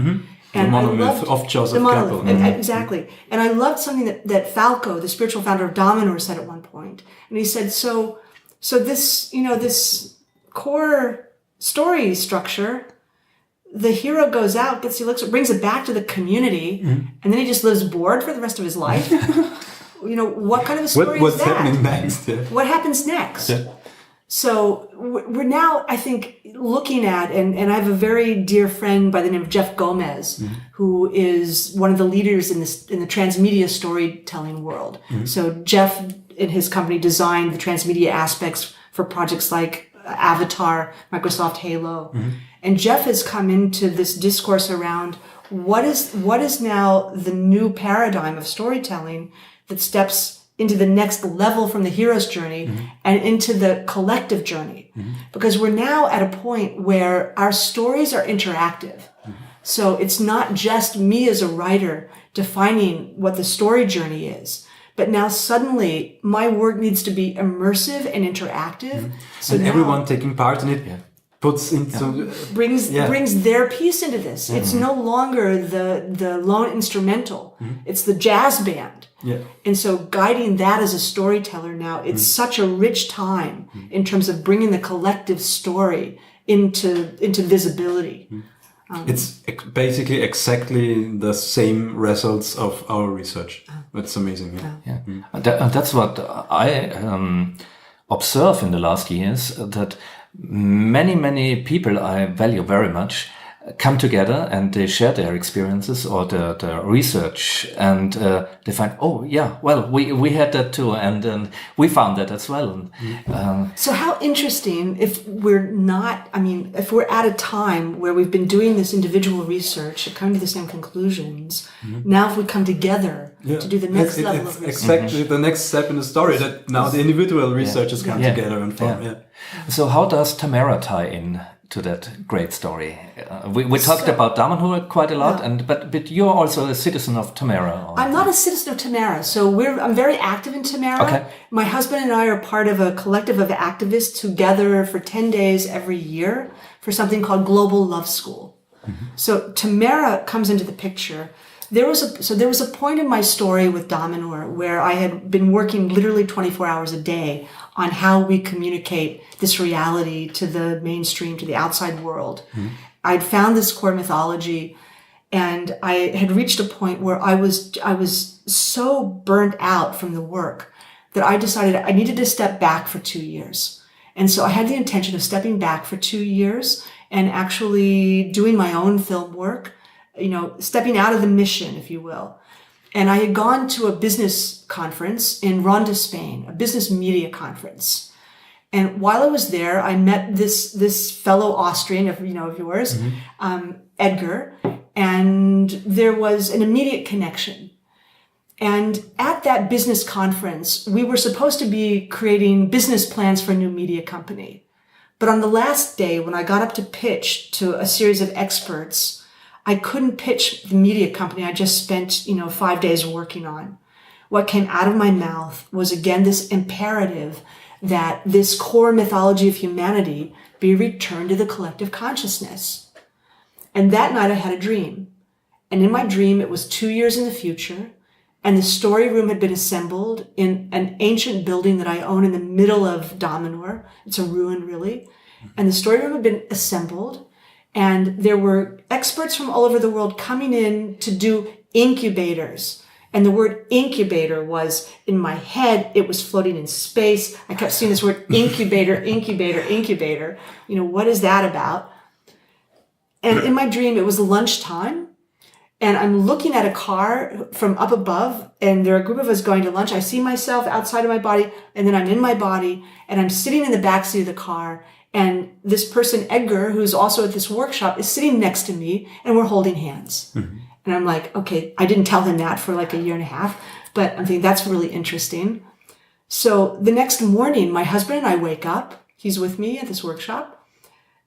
And the monolith of Joseph Campbell. Exactly. And I loved something that Falco, the spiritual founder of Damanhur, said at one point. And he said, so this, this core story structure, the hero goes out, brings it back to the community, and then he just lives bored for the rest of his life. what kind of a story what's is that? happening next? Yeah. What happens next? Yeah. So we're now, I think, looking at, and I have a very dear friend by the name of Jeff Gomez, who is one of the leaders in the transmedia storytelling world. So Jeff and his company designed the transmedia aspects for projects like Avatar, Microsoft Halo. And Jeff has come into this discourse around what is now the new paradigm of storytelling that steps into the next level from the hero's journey and into the collective journey. Because we're now at a point where our stories are interactive. So it's not just me as a writer defining what the story journey is, but now suddenly my work needs to be immersive and interactive. So and now everyone taking part in it puts into brings their piece into this. It's no longer the lone instrumental. It's the jazz band. Yeah. And so guiding that as a storyteller now, it's such a rich time in terms of bringing the collective story into visibility. It's basically exactly the same results of our research. That's amazing. Yeah. That's what I observe in the last years, that many people I value very much come together and they share their experiences or their research, and they find, we had that too, and we found that as well. So how interesting if we're at a time where we've been doing this individual research and coming to the same conclusions, now if we come together to do the next level of research. Exactly the next step in the story, that now the individual researchers come together and form. So how does Tamera tie in to that great story? We talked about Damanhur quite a lot, but you're also a citizen of Tamera. I'm not a citizen of Tamera, so I'm very active in Tamera. Okay. My husband and I are part of a collective of activists who gather for 10 days every year for something called Global Love School. So Tamera comes into the picture. There was a point in my story with Damanhur where I had been working literally 24 hours a day on how we communicate this reality to the mainstream, to the outside world. I'd found this core mythology, and I had reached a point where I was so burnt out from the work that I decided I needed to step back for 2 years. And so I had the intention of stepping back for 2 years and actually doing my own film work, stepping out of the mission, if you will. And I had gone to a business conference in Ronda, Spain, a business media conference. And while I was there, I met this fellow Austrian of yours, Edgar, and there was an immediate connection. And at that business conference, we were supposed to be creating business plans for a new media company. But on the last day, when I got up to pitch to a series of experts, I couldn't pitch the media company I just spent, 5 days working on. What came out of my mouth was again this imperative that this core mythology of humanity be returned to the collective consciousness. And that night I had a dream. And in my dream, it was 2 years in the future. And the story room had been assembled in an ancient building that I own in the middle of Damanhur. It's a ruin, really. And the story room had been assembled. And there were experts from all over the world coming in to do incubators. And the word incubator was in my head. It was floating in space. I kept seeing this word incubator, incubator, incubator. What is that about? And in my dream, it was lunchtime. And I'm looking at a car from up above, and there are a group of us going to lunch. I see myself outside of my body, and then I'm in my body, and I'm sitting in the backseat of the car. And this person, Edgar, who's also at this workshop, is sitting next to me, and we're holding hands. And I'm like, okay, I didn't tell him that for like a year and a half, but I'm thinking that's really interesting. So the next morning, my husband and I wake up. He's with me at this workshop.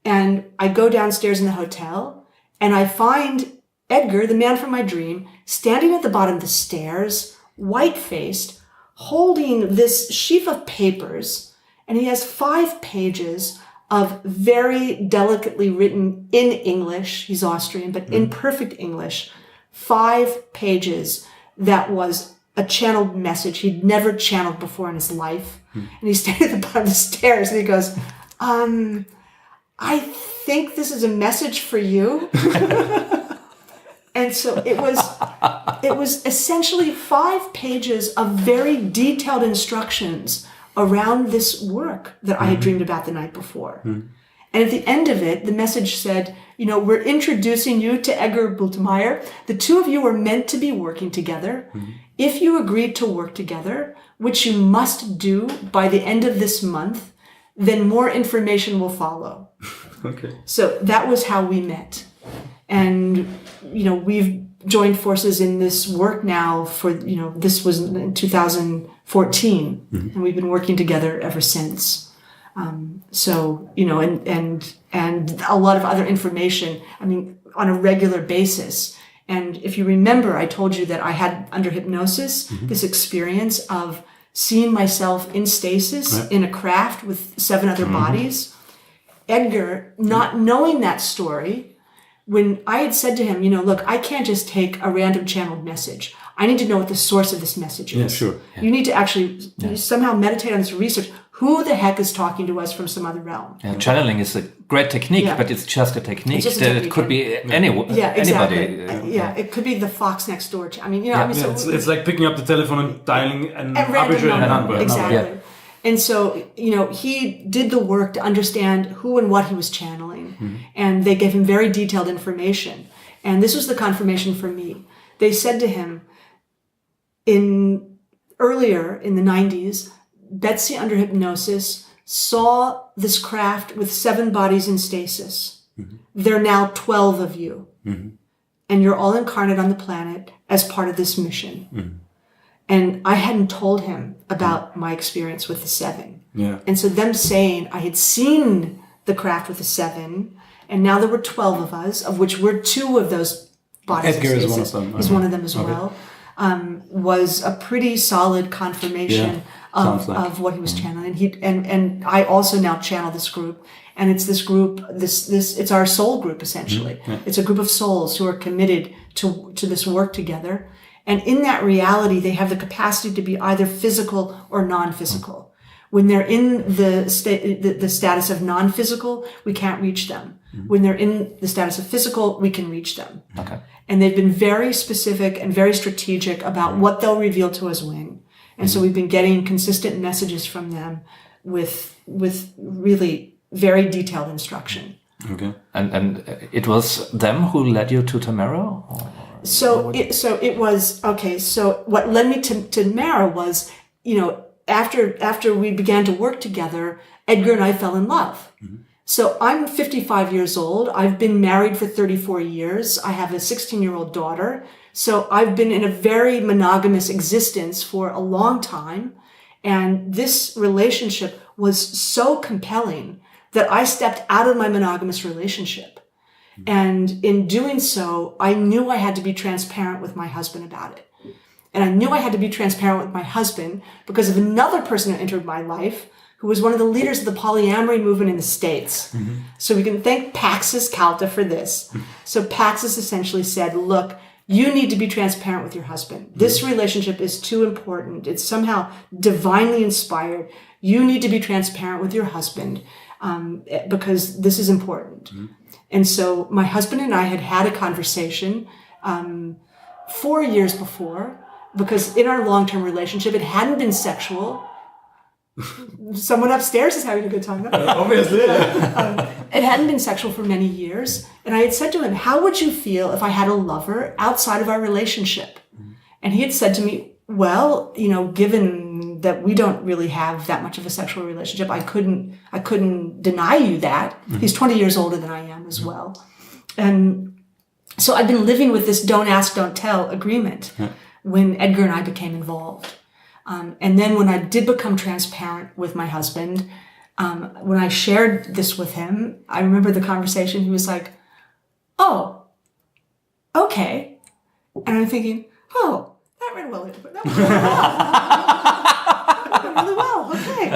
And I go downstairs in the hotel, and I find Edgar, the man from my dream, standing at the bottom of the stairs, white-faced, holding this sheaf of papers, and he has 5 pages of very delicately written in English, he's Austrian, but in perfect English, 5 pages that was a channeled message he'd never channeled before in his life. And he's standing at the bottom of the stairs, and he goes, I think this is a message for you. And so it was essentially 5 pages of very detailed instructions around this work that I had dreamed about the night before. And at the end of it, the message said, we're introducing you to Edgar Bultemeyer. The two of you are meant to be working together. If you agreed to work together, which you must do by the end of this month, then more information will follow. Okay. So that was how we met. And, we've joined forces in this work now for, this was in 2014. And we've been working together ever since. So, and a lot of other information, on a regular basis. And if you remember, I told you that I had under hypnosis, this experience of seeing myself in stasis in a craft with 7 other bodies. Edgar, not knowing that story, when I had said to him, look, I can't just take a random channeled message. I need to know what the source of this message is. Yeah, sure. Yeah. You need to actually somehow meditate on this research. Who the heck is talking to us from some other realm? Yeah, channeling is a great technique, but it's just a technique. It could be anybody. It could be the fox next door. It's like picking up the telephone and dialing an arbitrary number. Exactly. Yeah. And so, he did the work to understand who and what he was channeling. And they gave him very detailed information. And this was the confirmation for me. They said to him, earlier in the 90s, Betsy under hypnosis saw this craft with 7 bodies in stasis. There are now 12 of you. And you're all incarnate on the planet as part of this mission. And I hadn't told him about my experience with the 7. Yeah. And so them saying I had seen the craft with the 7, and now there were 12 of us, of which we're 2 of those bodies. Edgar is one of them. Is one of them as well. Was a pretty solid confirmation of what he was channeling. And I also now channel this group. And it's this group, it's our soul group, essentially. It's a group of souls who are committed to this work together. And in that reality, they have the capacity to be either physical or non-physical. When they're in the status of non-physical, we can't reach them. When they're in the status of physical, we can reach them. Okay. And they've been very specific and very strategic about what they'll reveal to us when. And so we've been getting consistent messages from them with really very detailed instruction. Okay. And it was them who led you to Tamera? So what led me to Tamera was, after we began to work together, Edgar and I fell in love. So I'm 55 years old. I've been married for 34 years. I have a 16-year-old daughter. So I've been in a very monogamous existence for a long time. And this relationship was so compelling that I stepped out of my monogamous relationship. And in doing so, I knew I had to be transparent with my husband about it. And I knew I had to be transparent with my husband because of another person who entered my life who was one of the leaders of the polyamory movement in the States. So we can thank Paxis Calta for this. So Paxis essentially said, look, you need to be transparent with your husband. This relationship is too important. It's somehow divinely inspired. You need to be transparent with your husband because this is important. And so my husband and I had a conversation 4 years before, because in our long-term relationship, it hadn't been sexual. Someone upstairs is having a good time. Obviously. It hadn't been sexual for many years. And I had said to him, how would you feel if I had a lover outside of our relationship? And he had said to me, well, given that we don't really have that much of a sexual relationship, I couldn't deny you that. He's 20 years older than I am as well. And so I've been living with this don't ask, don't tell agreement when Edgar and I became involved. And then when I did become transparent with my husband, when I shared this with him, I remember the conversation. He was like, oh, okay. And I'm thinking, oh, that went well. That went really well. Okay.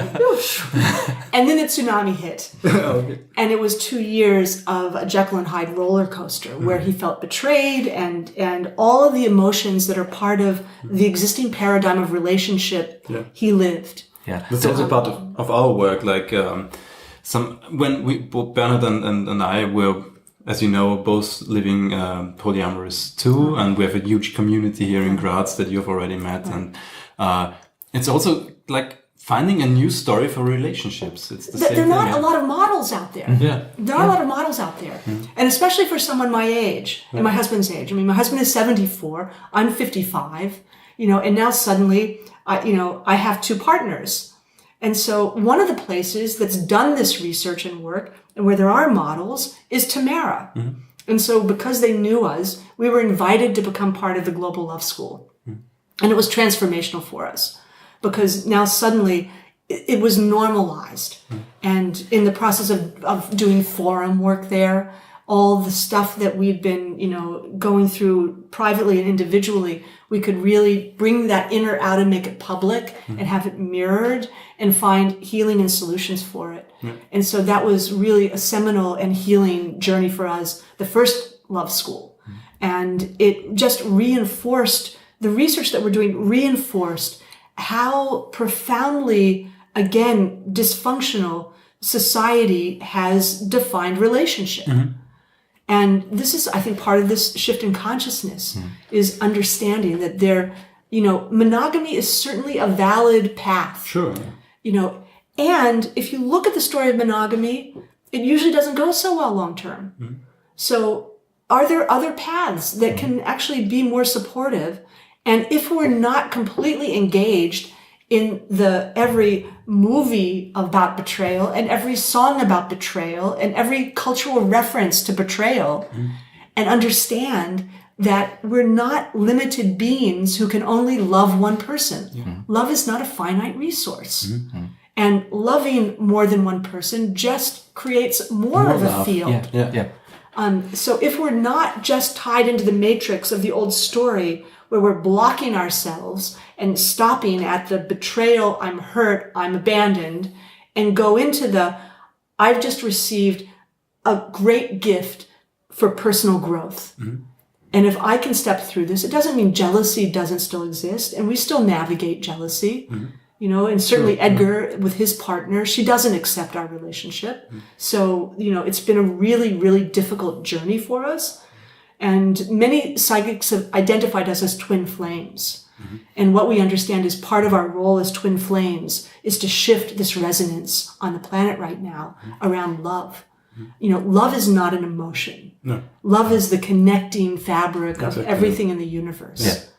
And then the tsunami hit. Okay. And it was 2 years of a Jekyll and Hyde roller coaster where he felt betrayed and all of the emotions that are part of the existing paradigm of relationship he lived. Yeah. That's also part of our work. Like when Bernhard and I were as you know, both living polyamorous too, and we have a huge community here in Graz that you've already met. And it's also like finding a new story for relationships. It's the same thing. There are not a lot of models out there. There are a lot of models out there. And especially for someone my age and my husband's age. I mean, my husband is 74, I'm 55, and now suddenly, I have two partners. And so one of the places that's done this research and work and where there are models is Tamera. And so because they knew us, we were invited to become part of the Global Love School. And it was transformational for us because now suddenly it was normalized. And in the process of doing forum work there, all the stuff that we'd been, going through privately and individually, we could really bring that inner out and make it public and have it mirrored and find healing and solutions for it. And so that was really a seminal and healing journey for us, the first love school. And it just reinforced, the research that we're doing reinforced how profoundly, again, dysfunctional society has defined relationship. And this is, I think, part of this shift in consciousness is understanding that monogamy is certainly a valid path. Sure. And if you look at the story of monogamy, it usually doesn't go so well long term. So are there other paths that can actually be more supportive? And if we're not completely engaged in every movie about betrayal and every song about betrayal and every cultural reference to betrayal and understand that we're not limited beings who can only love one person. Love is not a finite resource. And loving more than one person just creates more of a field. So if we're not just tied into the matrix of the old story where we're blocking ourselves and stopping at the betrayal, I'm hurt, I'm abandoned, and go into I've just received a great gift for personal growth. And if I can step through this, it doesn't mean jealousy doesn't still exist, and we still navigate jealousy. And certainly Edgar with his partner, she doesn't accept our relationship. So, it's been a really, really difficult journey for us. And many psychics have identified us as twin flames. And what we understand is part of our role as twin flames is to shift this resonance on the planet right now around love. Love is not an emotion. No. Love is the connecting fabric of everything in the universe.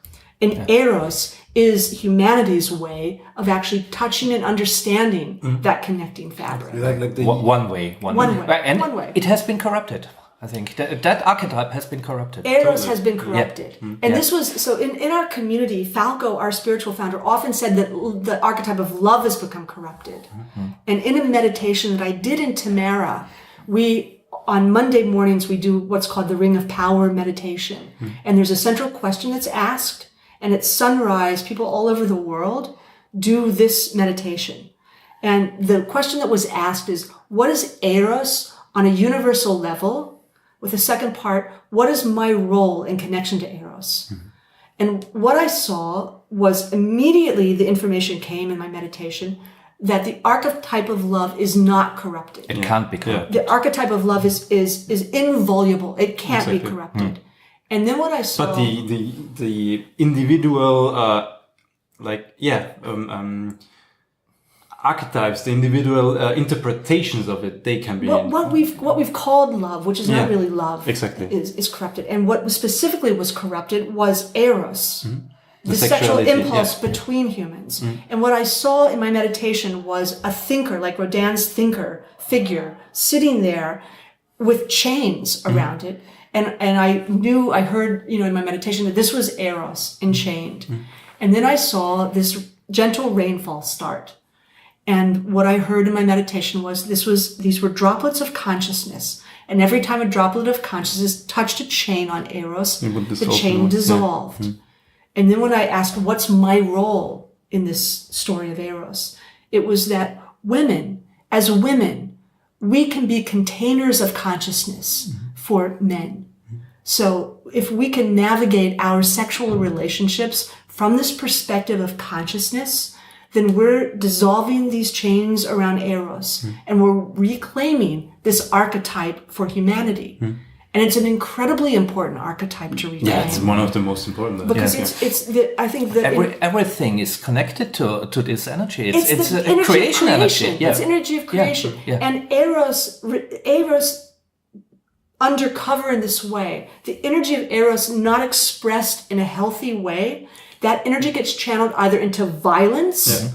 And Eros is humanity's way of actually touching and understanding that connecting fabric. One way. And one way. It has been corrupted. I think that archetype has been corrupted. Eros has been corrupted. And this was, so in our community, Falco, our spiritual founder, often said that the archetype of love has become corrupted. And in a meditation that I did in Tamera, on Monday mornings, we do what's called the Ring of Power meditation. And there's a central question that's asked. And at sunrise, people all over the world do this meditation. And the question that was asked is, what is Eros on a universal level? With the second part, what is my role in connection to Eros? And what I saw was immediately the information came in my meditation that the archetype of love is not corrupted. It can't be corrupted. The archetype of love is inviolable. It can't be corrupted. And then what I saw... But the individual, archetypes, the individual interpretations of it, they can be... What we've called love, which is not really love, exactly. is corrupted. And what specifically was corrupted was Eros, the sexual impulse between humans. And what I saw in my meditation was a thinker, like Rodin's thinker figure, sitting there with chains around it. And I heard, in my meditation that this was Eros enchained. And then I saw this gentle rainfall start. And what I heard in my meditation was these were droplets of consciousness. And every time a droplet of consciousness touched a chain on Eros, the chain dissolved. And then when I asked, what's my role in this story of Eros? It was that as women, we can be containers of consciousness for men. So if we can navigate our sexual relationships from this perspective of consciousness, then we're dissolving these chains around Eros and we're reclaiming this archetype for humanity. And it's an incredibly important archetype to reclaim. Yeah, it's one of the most important. Because I think that everything is connected to this energy. It's the a energy creation of energy. Yeah. It's energy of creation. Yeah. And Eros undercover in this way, the energy of Eros not expressed in a healthy way, that energy gets channeled either into violence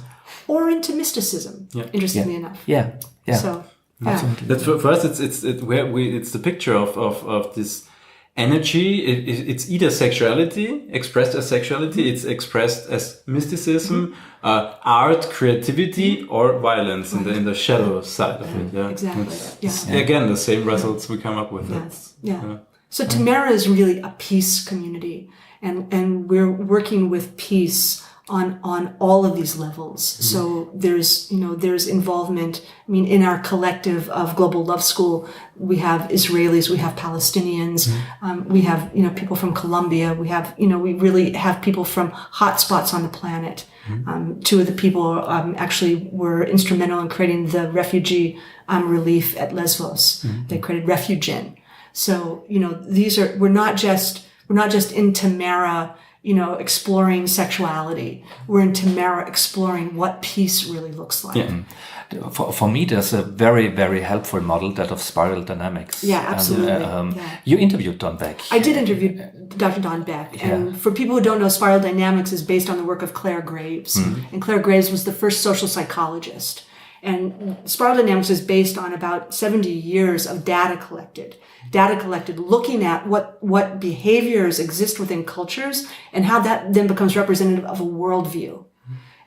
or into mysticism, interestingly enough. Yeah. So, That for us, it's the picture of this energy. It's either sexuality, expressed as sexuality, it's expressed as mysticism, art, creativity, or violence in the shadow side of it. Yeah, Exactly. Again, the same results we come up with. Yes. So Tamera is really a peace community, and we're working with peace on all of these levels. So there's involvement. I mean, in our collective of Global Love School, we have Israelis, we have Palestinians, we have, people from Colombia, we have, we really have people from hotspots on the planet. Two of the people actually were instrumental in creating the refugee relief at Lesbos. They created Refugin. So, we're not just in Tamera, exploring sexuality. We're in Tamera exploring what peace really looks like. Yeah. For me, there's a very, very helpful model, that of spiral dynamics. Yeah, absolutely. And, you interviewed Don Beck. I did interview Dr. Don Beck. And for people who don't know, spiral dynamics is based on the work of Claire Graves. And Claire Graves was the first social psychologist. And spiral dynamics is based on about 70 years of data collected looking at what behaviors exist within cultures and how that then becomes representative of a worldview.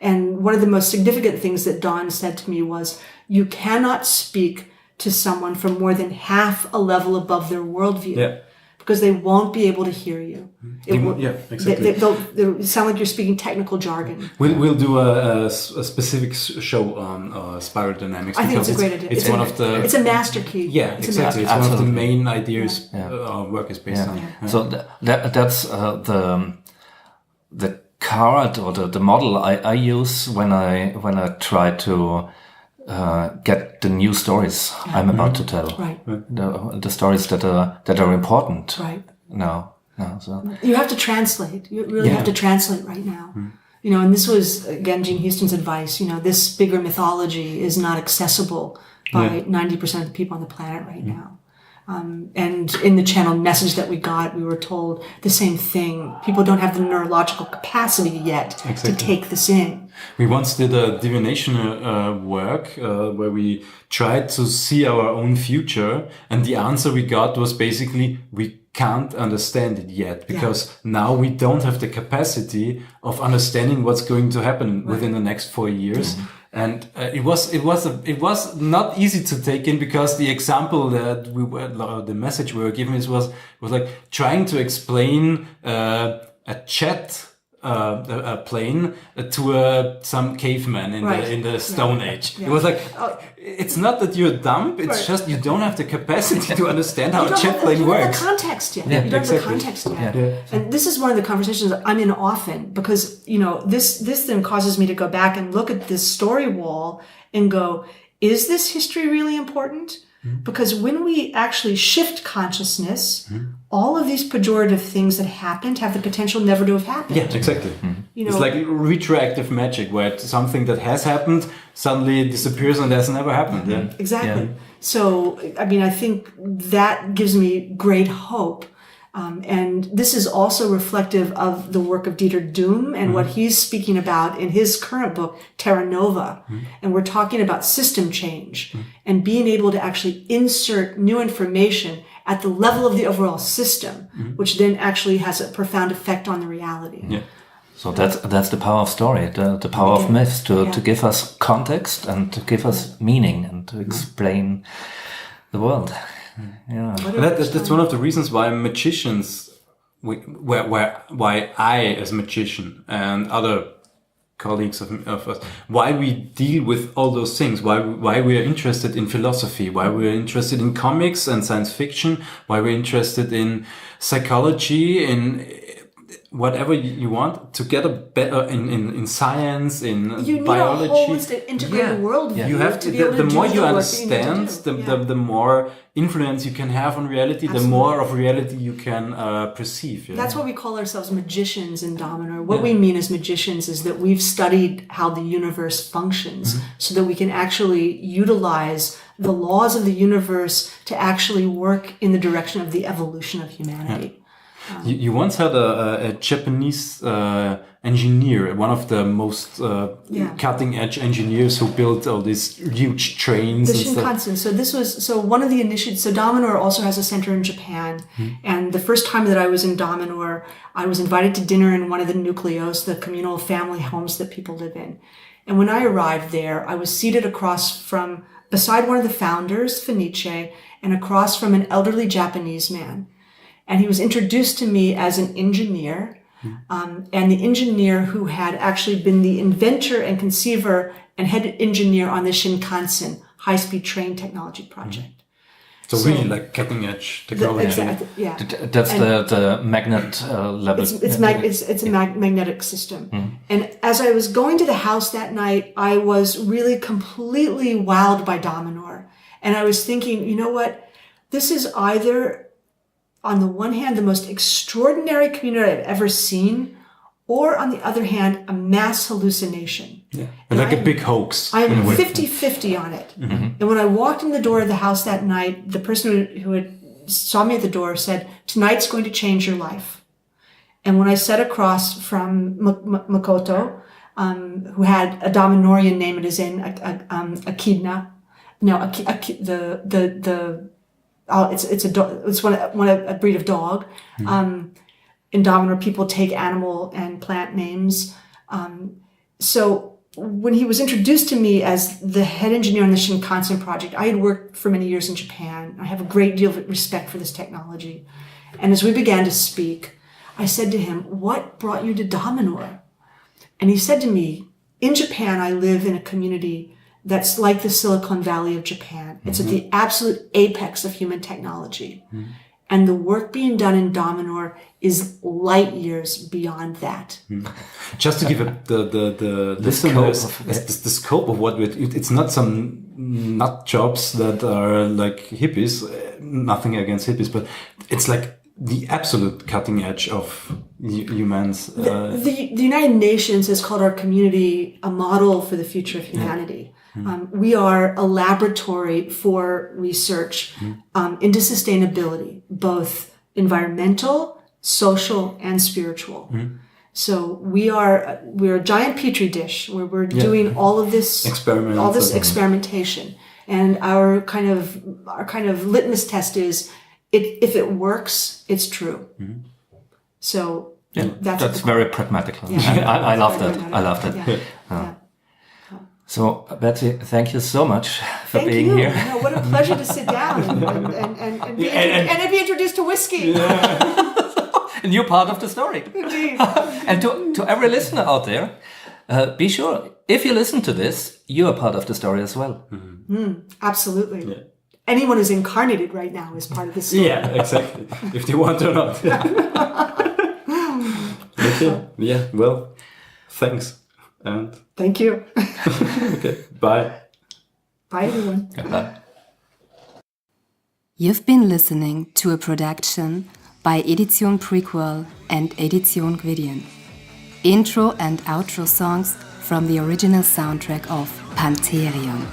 And one of the most significant things that Dawn said to me was, you cannot speak to someone from more than half a level above their worldview. Because they won't be able to hear you. Exactly. They'll sound like you're speaking technical jargon. We'll do a specific show on spiral dynamics. I think it's a great idea. It's a master key. Yeah, exactly. It's one of the main ideas our work is based on. So that's the card or the model I use when I try to get the new stories I'm about to tell. Right. The stories that are important. Right. No. So you have to translate. You really have to translate right now. And this was again Gene Houston's advice. This bigger mythology is not accessible by 90% of the people on the planet right now. And in the channel message that we got, we were told the same thing. People don't have the neurological capacity yet to take this in. We once did a divination work where we tried to see our own future, and the answer we got was basically, we can't understand it yet, because now we don't have the capacity of understanding what's going to happen within the next 4 years. And it was not easy to take in, because the example that the message we were given was like trying to explain a jet a plane to some caveman in the Stone Age. It was like, it's not that you're dumb, it's just you don't have the capacity to understand how a jet plane works. You don't have the context yet. You don't have the context yet. And this is one of the conversations that I'm in often, because, this then causes me to go back and look at this story wall and go, is this history really important? Because when we actually shift consciousness, all of these pejorative things that happened have the potential never to have happened. Yeah, exactly. It's like retroactive magic, where something that has happened suddenly disappears and has never happened. Exactly. So, I think that gives me great hope. And this is also reflective of the work of Dieter Doom and what he's speaking about in his current book, Terra Nova. And we're talking about system change and being able to actually insert new information at the level of the overall system, which then actually has a profound effect on the reality. So that's the power of story, the power of myths, to give us context and to give us meaning and to explain the world. That's one of the reasons why magicians, why I as magician and other colleagues of us, why we deal with all those things, why we are interested in philosophy, why we are interested in comics and science fiction, why we're interested in psychology, whatever you want to get a better in science, in you biology. You need a holistic, integrated worldview. You have to be able to the do more you the work understand, that you need to do. the more influence you can have on reality, Absolutely. the more of reality you can perceive. That's why we call ourselves magicians in Damanhur. What we mean as magicians is that we've studied how the universe functions so that we can actually utilize the laws of the universe to actually work in the direction of the evolution of humanity. You once had a Japanese engineer, one of the most cutting-edge engineers who built all these huge trains. The Shinkansen. So one of the initiatives. So Damanhur also has a center in Japan, and the first time that I was in Damanhur, I was invited to dinner in one of the nucleos, the communal family homes that people live in. And when I arrived there, I was seated beside one of the founders, Fenice, and across from an elderly Japanese man. And he was introduced to me as an engineer, and the engineer who had actually been the inventor and conceiver and head engineer on the Shinkansen high-speed train technology project. So really like cutting-edge technology. Exactly, yeah. That's the magnet level. It's a magnetic system. And as I was going to the house that night, I was really completely wowed by Damanhur. And I was thinking, you know what? This is either, on the one hand, the most extraordinary community I've ever seen, or on the other hand, a mass hallucination. Yeah, like a big hoax. I'm 50-50 on it. And when I walked in the door of the house that night, the person who had saw me at the door said, "Tonight's going to change your life." And when I sat across from Makoto, who had a Damanhurian name in his name, Akidna, it's a breed of dog. In Damanhur, people take animal and plant names. So when he was introduced to me as the head engineer on the Shinkansen project, I had worked for many years in Japan. I have a great deal of respect for this technology. And as we began to speak, I said to him, "What brought you to Damanhur?" And he said to me, "In Japan, I live in a community that's like the Silicon Valley of Japan. It's at the absolute apex of human technology. And the work being done in Damanhur is light years beyond that." Just to give the listeners the scope of what it's not some nut jobs that are like hippies, nothing against hippies, but it's like the absolute cutting edge of humans. The United Nations has called our community a model for the future of humanity. We are a laboratory for research into sustainability, both environmental, social, and spiritual. So we're a giant petri dish where we're doing all of this experimentation, and our kind of litmus test is if it works, it's true. So that's very pragmatic. Yeah. I love that. I love that. Yeah. So, Betsy, thank you so much for being you. here. No, what a pleasure to sit down and be introduced to whiskey. A new part of the story. Indeed. And to every listener out there, be sure, if you listen to this, you are part of the story as well. Absolutely. Yeah. Anyone who's incarnated right now is part of the story. Yeah, exactly. If they want or not. Okay. Yeah, well, thanks. And thank you. Okay, bye. Bye, everyone. Bye. You've been listening to a production by Edition Prequel and Edition Gwydion. Intro and outro songs from the original soundtrack of Pantherion.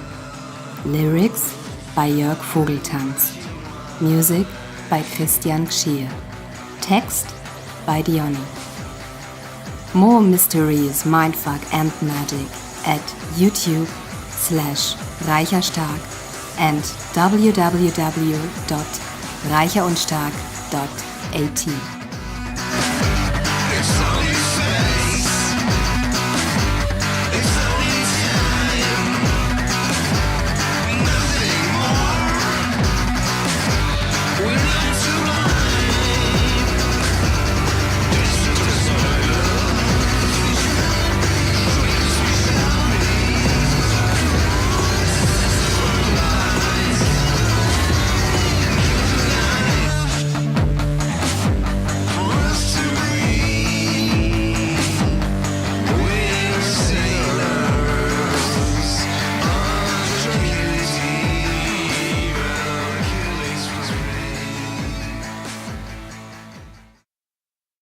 Lyrics by Jörg Vogeltanz. Music by Christian Gschier. Text by Diony. More mysteries, mindfuck and magic at YouTube/reicherstark and www.reicherundstark.at.